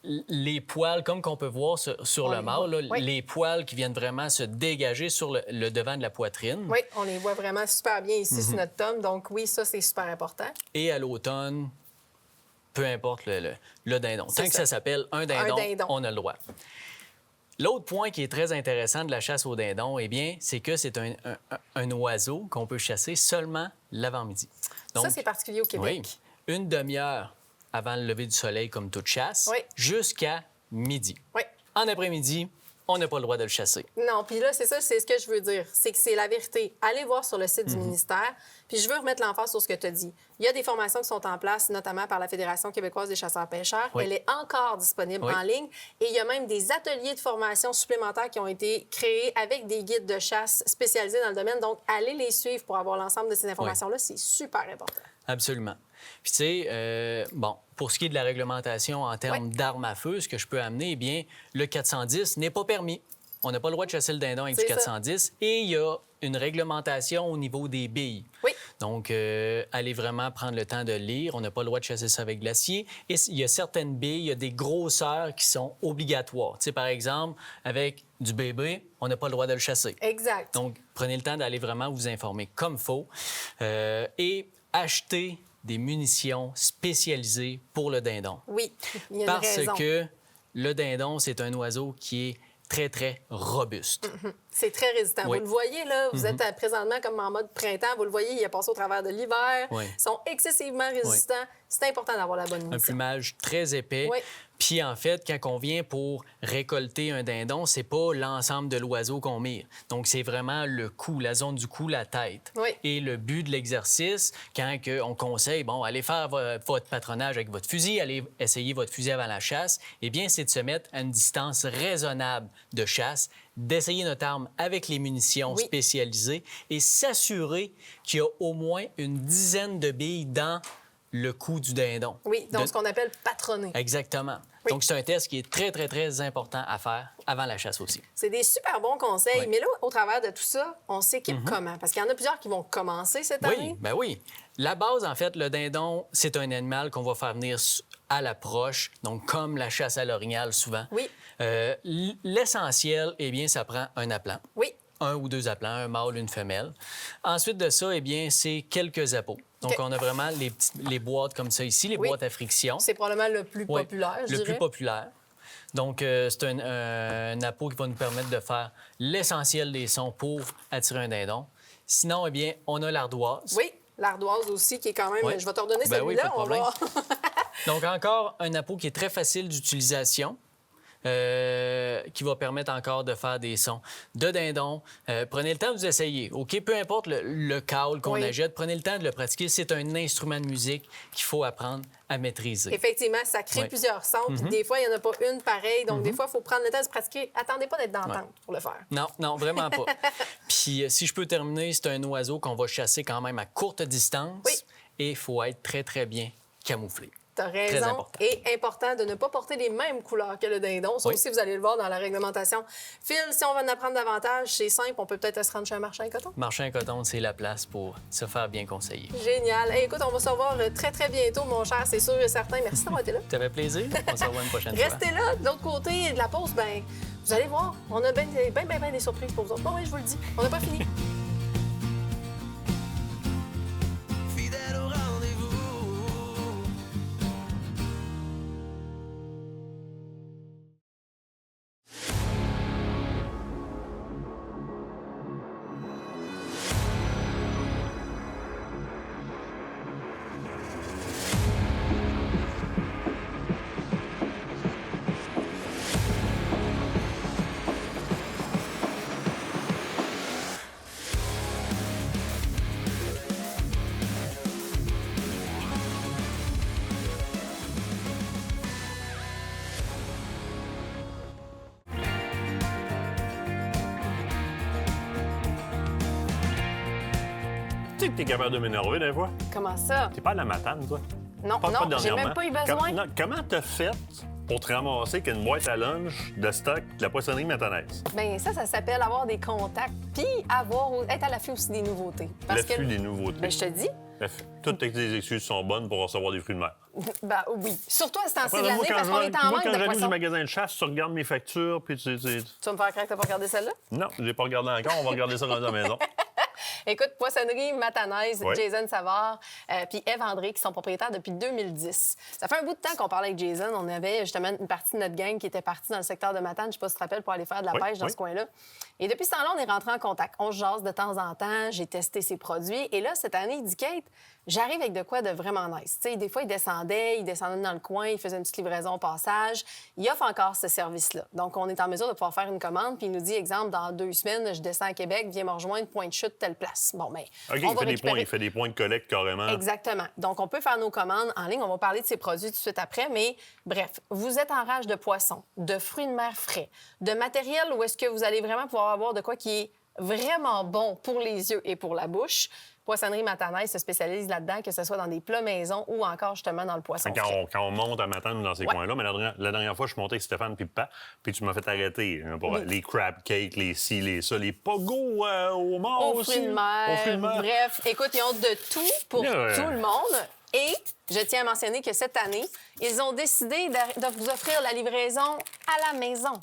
les poils, comme qu'on peut voir sur le mâle, là, les poils qui viennent vraiment se dégager sur le devant de la poitrine. Oui, on les voit vraiment super bien ici sur notre tome. Donc oui, ça, c'est super important. Et à l'automne, peu importe le dindon. Tant que ça s'appelle un dindon, on a le droit. L'autre point qui est très intéressant de la chasse au dindon, eh bien, c'est que c'est un oiseau qu'on peut chasser seulement l'avant-midi. Donc, ça, c'est particulier au Québec. Oui, une demi-heure avant le lever du soleil, comme toute chasse, jusqu'à midi. Oui. En après-midi, on n'a pas le droit de le chasser. Non, puis là, c'est ça, c'est ce que je veux dire. C'est que c'est la vérité. Allez voir sur le site du ministère. Puis je veux remettre l'emphase sur ce que tu as dit. Il y a des formations qui sont en place, notamment par la Fédération québécoise des chasseurs-pêcheurs. Oui. Elle est encore disponible Oui. en ligne. Et il y a même des ateliers de formation supplémentaires qui ont été créés avec des guides de chasse spécialisés dans le domaine. Donc, allez les suivre pour avoir l'ensemble de ces informations-là. C'est super important. Absolument. Puis, tu sais, bon, pour ce qui est de la réglementation en termes d'armes à feu, ce que je peux amener, eh bien, le 410 n'est pas permis. On n'a pas le droit de chasser le dindon avec du C'est ça. 410. Et il y a une réglementation au niveau des billes. Oui. Donc, allez vraiment prendre le temps de lire. On n'a pas le droit de chasser ça avec glacier. Et il y a certaines billes, il y a des grosseurs qui sont obligatoires. Tu sais, par exemple, avec du bébé, on n'a pas le droit de le chasser. Exact. Donc, prenez le temps d'aller vraiment vous informer comme il faut. Et achetez des munitions spécialisées pour le dindon. Oui, il y a une Parce raison. que le dindon, c'est un oiseau qui est très, très robuste. C'est très résistant. Oui. Vous le voyez, là, vous êtes présentement comme en mode printemps. Vous le voyez, il a passé au travers de l'hiver. Oui. Ils sont excessivement résistants. C'est important d'avoir la bonne Un munition. plumage très épais. Oui. Puis, en fait, quand on vient pour récolter un dindon, c'est pas l'ensemble de l'oiseau qu'on mire. Donc, c'est vraiment le cou, la zone du cou, la tête. Oui. Et le but de l'exercice, quand on conseille, bon, allez faire votre patronage avec votre fusil, allez essayer votre fusil avant la chasse, eh bien, c'est de se mettre à une distance raisonnable de chasse, d'essayer notre arme avec les munitions Oui. spécialisées et s'assurer qu'il y a au moins une dizaine de billes dans le cou du dindon. Oui, donc De- ce qu'on appelle patronner. Exactement. Oui. Donc, c'est un test qui est très, très, très important à faire avant la chasse aussi. C'est des super bons conseils. Oui. Mais là, au travers de tout ça, on s'équipe comment? Parce qu'il y en a plusieurs qui vont commencer cette année. Oui, bien oui. La base, en fait, le dindon, c'est un animal qu'on va faire venir à l'approche, donc comme la chasse à l'orignal souvent. Oui. L'essentiel, eh bien, ça prend un appelant. Oui. Un ou deux appelants, un mâle, une femelle. Ensuite de ça, eh bien, c'est quelques appos. Donc, OK. on a vraiment les boîtes comme ça ici, les Oui. boîtes à friction. C'est probablement le plus Oui, populaire, je le dirais. plus populaire. Donc, c'est un appôt qui va nous permettre de faire l'essentiel des sons pour attirer un dindon. Sinon, eh bien, on a l'ardoise. Oui, l'ardoise aussi, qui est quand même... Oui. Je vais te redonner Ben oui, celui-là. pas de on va... Donc, encore un appôt qui est très facile d'utilisation. Qui va permettre encore de faire des sons de dindon. Prenez le temps de vous essayer. OK, peu importe le call qu'on Oui. achète, prenez le temps de le pratiquer. C'est un instrument de musique qu'il faut apprendre à maîtriser. Effectivement, ça crée Oui. plusieurs sons. Puis des fois, il n'y en a pas une pareille. Donc, des fois, il faut prendre le temps de se pratiquer. Attendez pas d'être dans la tente pour le faire. Non, non, vraiment pas. Puis, si je peux terminer, c'est un oiseau qu'on va chasser quand même à courte distance. Oui. Et il faut être très, très bien camouflé. Tu as raison. important. Et important de ne pas porter les mêmes couleurs que le dindon. Ça Oui. aussi, vous allez le voir dans la réglementation. Phil, si on veut en apprendre davantage, c'est simple. On peut peut-être se rendre chez un marchand à coton. Marchand coton, c'est la place pour se faire bien conseiller. Génial. Hey, écoute, on va se revoir très, très bientôt, mon cher. C'est sûr et certain. Merci d'avoir été là. Ça fait plaisir. On se revoit une prochaine fois. Restez là. De l'autre côté de la pause, ben, vous allez voir. On a bien des surprises pour vous autres. Bon, oui, je vous le dis. On n'a pas fini. Fidèle au rendez-vous. Tu sais que t'es capable de m'énerver des fois. Comment ça? T'es pas à la matane, toi. Non, Pas non, j'ai dernièrement. même pas eu besoin. Non, comment t'as fait pour te ramasser qu'une boîte à lunch de stock de la poissonnerie matanaise? Bien, ça s'appelle avoir des contacts, puis être à l'affût aussi des nouveautés. L'affût des nouveautés. Ben, je te dis, Toutes tes excuses sont bonnes pour recevoir des fruits de mer. ben oui. Surtout à ce temps-ci de Moi, l'année, parce qu'on est en moi, manque quand de j'arrive poissons. du magasin de chasse, tu regardes mes factures, puis Tu vas me faire craindre que t'as pas regardé celle-là? Non, je l'ai pas regardé encore. On va regarder ça dans la maison. Écoute, poissonnerie matanaise, Oui. Jason Savard. puis Ève André, qui sont propriétaires depuis 2010. Ça fait un bout de temps qu'on parlait avec Jason. On avait justement une partie de notre gang qui était partie dans le secteur de Matane, je sais pas si tu te rappelles, pour aller faire de la pêche dans ce coin-là. Et depuis ce temps-là, on est rentré en contact. On se jase de temps en temps, j'ai testé ses produits. Et là, cette année, il dit, Kate, j'arrive avec de quoi de vraiment nice. Tu sais, des fois, il descendait dans le coin, il faisait une petite livraison au passage. Il offre encore ce service-là. Donc, on est en mesure de pouvoir faire une commande, puis il nous dit, exemple, dans 2 semaines, je descends à Québec, viens me rejoindre, point de chute, telle place. Bon, bien, OK, il fait des points de collecte carrément. Exactement. Donc, on peut faire nos commandes en ligne. On va parler de ces produits tout de suite après, mais bref, vous êtes en rage de poissons, de fruits de mer frais, de matériel où est-ce que vous allez vraiment pouvoir avoir de quoi qui est vraiment bon pour les yeux et pour la bouche. Poissonnerie Matanaise se spécialise là-dedans, que ce soit dans des plats maison ou encore justement dans le poisson frais. Quand on monte à Matane dans ces coins-là, mais la dernière fois, je suis monté avec Stéphane Pippa, puis tu m'as fait arrêter pour les crab cakes, les ci, les ça, les pogos au mort aux aussi. Fruits de mer. Aux fruits de mer. Bref, écoute, ils ont de tout pour tout le monde. Et je tiens à mentionner que cette année, ils ont décidé de vous offrir la livraison à la maison.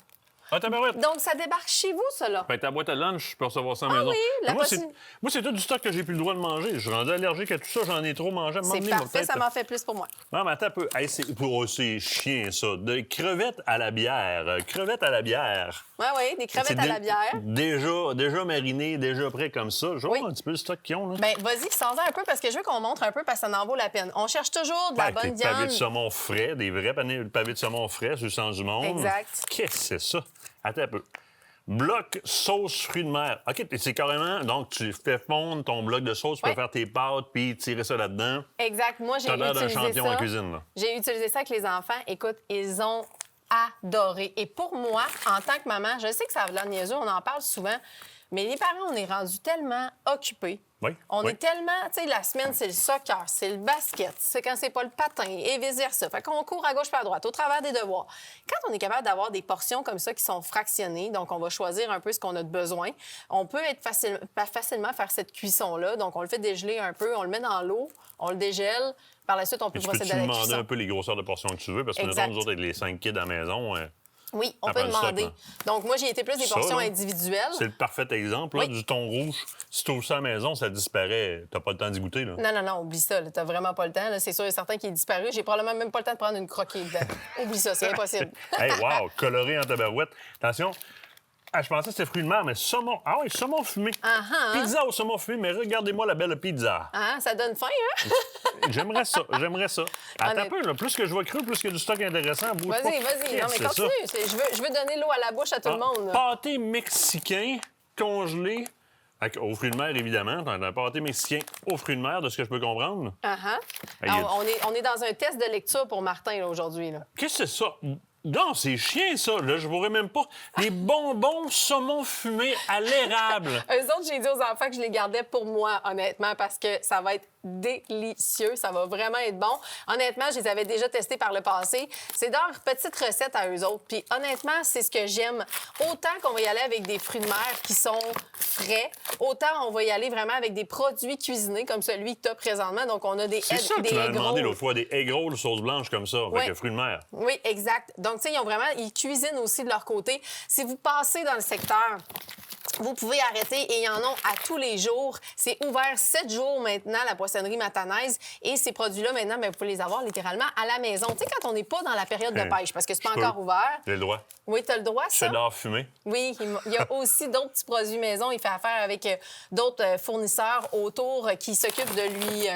Ah, tabarouette. Donc, ça débarque chez vous, ça, là. Fait que ta boîte à lunch, je peux recevoir ça à la maison. Oui, moi, c'est tout du stock que j'ai plus le droit de manger. Je suis rendu allergique à tout ça, j'en ai trop mangé. C'est parfait, ça m'en fait plus pour moi. Non, mais attends un peu. Hey, c'est chien, ça. De crevettes à la bière. Crevettes à la bière. Oui, des crevettes à la bière. Déjà marinées, déjà prêt comme ça. Je vois un petit peu le stock qu'ils ont, là. Bien, vas-y, sors-en un peu parce que je veux qu'on montre un peu parce que ça en vaut la peine. On cherche toujours de la bonne des pavés viande. de saumon frais, des vrais pavés de saumon frais sur le sens du monde. Exact. Qu'est-ce que c'est ça? Attends un peu. Bloc sauce fruits de mer. OK, c'est carrément... Donc, tu fais fondre ton bloc de sauce, tu peux faire tes pâtes puis tirer ça là-dedans. Exact. Moi, j'ai T'as l'air d'un utilisé champion ça. en cuisine, là. J'ai utilisé ça avec les enfants. Écoute, ils ont adoré. Et pour moi, en tant que maman, je sais que ça a l'air niaiseux, on en parle souvent, mais les parents, on est rendus tellement occupés. On est tellement... Tu sais, la semaine, c'est le soccer, c'est le basket, c'est quand c'est pas le patin et vice-versa. Fait qu'on court à gauche pas à droite, au travers des devoirs. Quand on est capable d'avoir des portions comme ça qui sont fractionnées, donc on va choisir un peu ce qu'on a de besoin, on peut être facilement faire cette cuisson-là. Donc, on le fait dégeler un peu, on le met dans l'eau, on le dégèle. Par la suite, on peut procéder à la cuisson. Tu peux demander un peu les grosseurs de portions que tu veux, parce que nous autres, avec les 5 kids à la maison... Oui, on peut demander. Donc, moi, j'ai été plus des portions individuelles. C'est le parfait exemple là, du thon rouge. Si tu ouvres ça à la maison, ça disparaît. T'as pas le temps d'y goûter. Là. Non, oublie ça. T'as vraiment pas le temps. C'est sûr et certain qu'il est disparu. J'ai probablement même pas le temps de prendre une croquée dedans. Oublie ça, c'est impossible. Hey, wow, coloré en tabarouette. Attention. Ah, je pensais que c'était fruits de mer, mais saumon. Ah oui, saumon fumé. Pizza au saumon fumé, mais regardez-moi la belle pizza. Ah, ça donne faim, hein? J'aimerais ça. Attends un peu, là. Plus que je vois cru, plus qu'il y a du stock intéressant. Vas-y. Non, mais continue. Je veux donner l'eau à la bouche à tout le monde. Pâté mexicain congelé. Aux fruits de mer, évidemment. T'as un pâté mexicain aux fruits de mer, de ce que je peux comprendre. Alors, on est dans un test de lecture pour Martin, là, aujourd'hui. Là. Qu'est-ce que c'est ça? Non, c'est chien, ça. Là, je pourrais même pas. Des bonbons saumon fumé à l'érable. Eux autres, j'ai dit aux enfants que je les gardais pour moi, honnêtement, parce que ça va être délicieux. Ça va vraiment être bon. Honnêtement, je les avais déjà testés par le passé. C'est leur petite recette à eux autres. Puis honnêtement, c'est ce que j'aime. Autant qu'on va y aller avec des fruits de mer qui sont frais, autant on va y aller vraiment avec des produits cuisinés comme celui que tu as présentement. Donc, on a des C'est ça que tu m'as demandé l'autre fois, des egg rolls sauce blanche comme ça, avec fruits de mer. Oui, exact. Donc, tu sais, ils cuisinent aussi de leur côté. Si vous passez dans le secteur, vous pouvez arrêter et ils en ont à tous les jours. C'est ouvert 7 jours maintenant, la poissonnerie Matanaise. Et ces produits-là, maintenant, bien, vous pouvez les avoir littéralement à la maison. Tu sais, quand on n'est pas dans la période de pêche, parce que c'est pas encore ouvert. J'ai le droit. Oui, tu as le droit, ça? Cheddar fumé. Oui, il y a aussi d'autres petits produits maison. Il fait affaire avec d'autres fournisseurs autour qui s'occupent de lui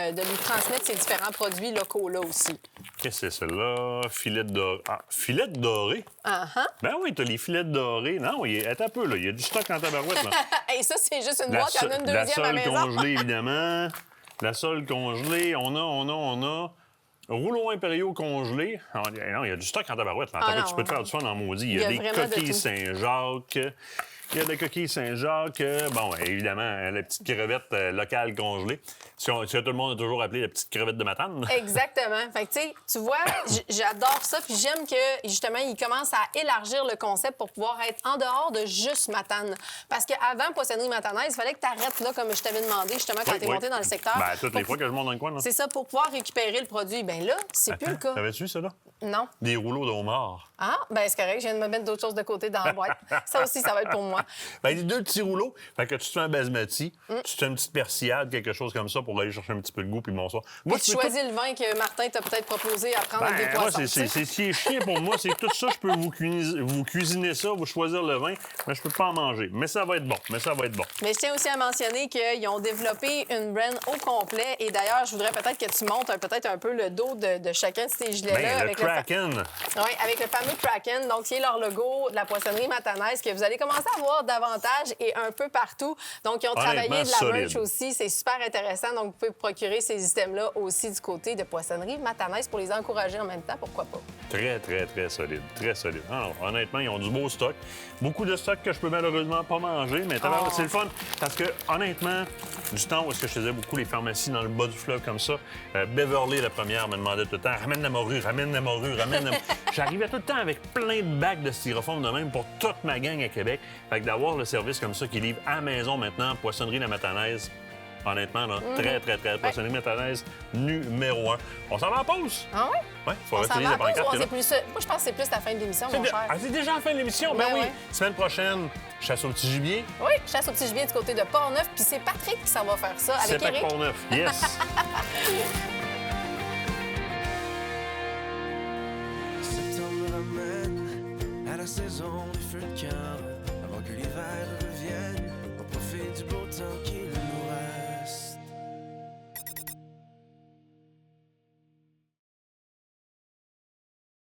transmettre ces différents produits locaux-là aussi. Qu'est-ce que c'est celle-là? Filette dorée. Ah, filette dorée? Ben oui, t'as les filettes dorées. Non, attends un peu, là. Il y a du stock en tabarouette, là. Et ça, c'est juste une boîte. Il y en a une deuxième à la maison. La sole congelée, évidemment. La sole congelée. On a... Rouleaux impériaux congelés. Non, il y a du stock en tabarouette. Tu peux te faire du fun en maudit. Il y a des coquilles Saint-Jacques. Il y a des coquilles Saint-Jacques. Bon, évidemment, la petite crevette locale congelée. Si tout le monde a toujours appelé la petite crevette de Matane. Exactement. Fait que, tu vois, j'adore ça. Puis j'aime que, justement, ils commencent à élargir le concept pour pouvoir être en dehors de juste Matane. Parce qu'avant, Poissonnerie Matanaise, il fallait que tu arrêtes là, comme je t'avais demandé, justement, quand t'es monté dans le secteur. Ben, toutes les fois que je monte dans le coin, là. C'est ça, pour pouvoir récupérer le produit. Bien là, c'est plus le cas. T'avais-tu ça, là? Non. Des rouleaux de homard. Ah, ben c'est correct. Je viens de me mettre d'autres choses de côté dans la boîte. Ça aussi, ça va être pour moi. moi. Ben, les 2 petits rouleaux, fait que tu te fais un basmati, tu te fais une petite persillade, quelque chose comme ça pour aller chercher un petit peu de goût, puis bonsoir. Moi, Tu choisis le vin que Martin t'a peut-être proposé à prendre avec des moi, poissons. c'est ce qui est chiant pour moi, c'est que tout ça, je peux vous cuisiner ça, vous choisir le vin, mais je peux pas en manger. Mais ça va être bon, Mais je tiens aussi à mentionner qu'ils ont développé une brand au complet. Et d'ailleurs, je voudrais peut-être que tu montes peut-être un peu le dos de chacun de ces gilets-là. Ben, le avec Kraken. Oui, avec le fameux Kraken, donc qui est leur logo de la poissonnerie Matanaise, que vous allez commencer à voir davantage et un peu partout. Donc, ils ont travaillé de la solide. merch aussi. C'est super intéressant. Donc, vous pouvez procurer ces items-là aussi du côté de Poissonnerie Matanaise pour les encourager en même temps. Pourquoi pas? Très, très, très solide. Très solide. Alors, honnêtement, ils ont du beau stock. Beaucoup de stock que je peux malheureusement pas manger, mais c'est le fun. Parce que, honnêtement, du temps où est-ce que je faisais beaucoup les pharmacies dans le bas du fleuve comme ça, Beverly, la première, me demandait tout le temps « Ramène la morue, ramène la morue, ramène la morue. » J'arrivais tout le temps avec plein de bacs de styrofoam de même pour toute ma gang à Québec. Fait que d'avoir le service comme ça qui livre à la maison maintenant, Poissonnerie La Matanaise, honnêtement, là, très, très, très. Poissonnerie Matanaise, numéro 1. On s'en va en pause? Ah oui? Oui, il faut On s'en retirer va la à pause ou pancarte. on sait plus ça? Moi, je pense que c'est plus la fin de l'émission, mon cher. C'est déjà la fin de l'émission? Ben oui. ouais. Semaine prochaine, chasse au petit gibier. Oui, chasse au petit gibier du côté de Port-Neuf. Puis c'est Patrick qui s'en va faire ça avec C'est Eric. pas Port-Neuf. Yes. Septembre ramène à la saison des feux de camp. Avant que l'hiver revienne, on profite du beau temps qui est là.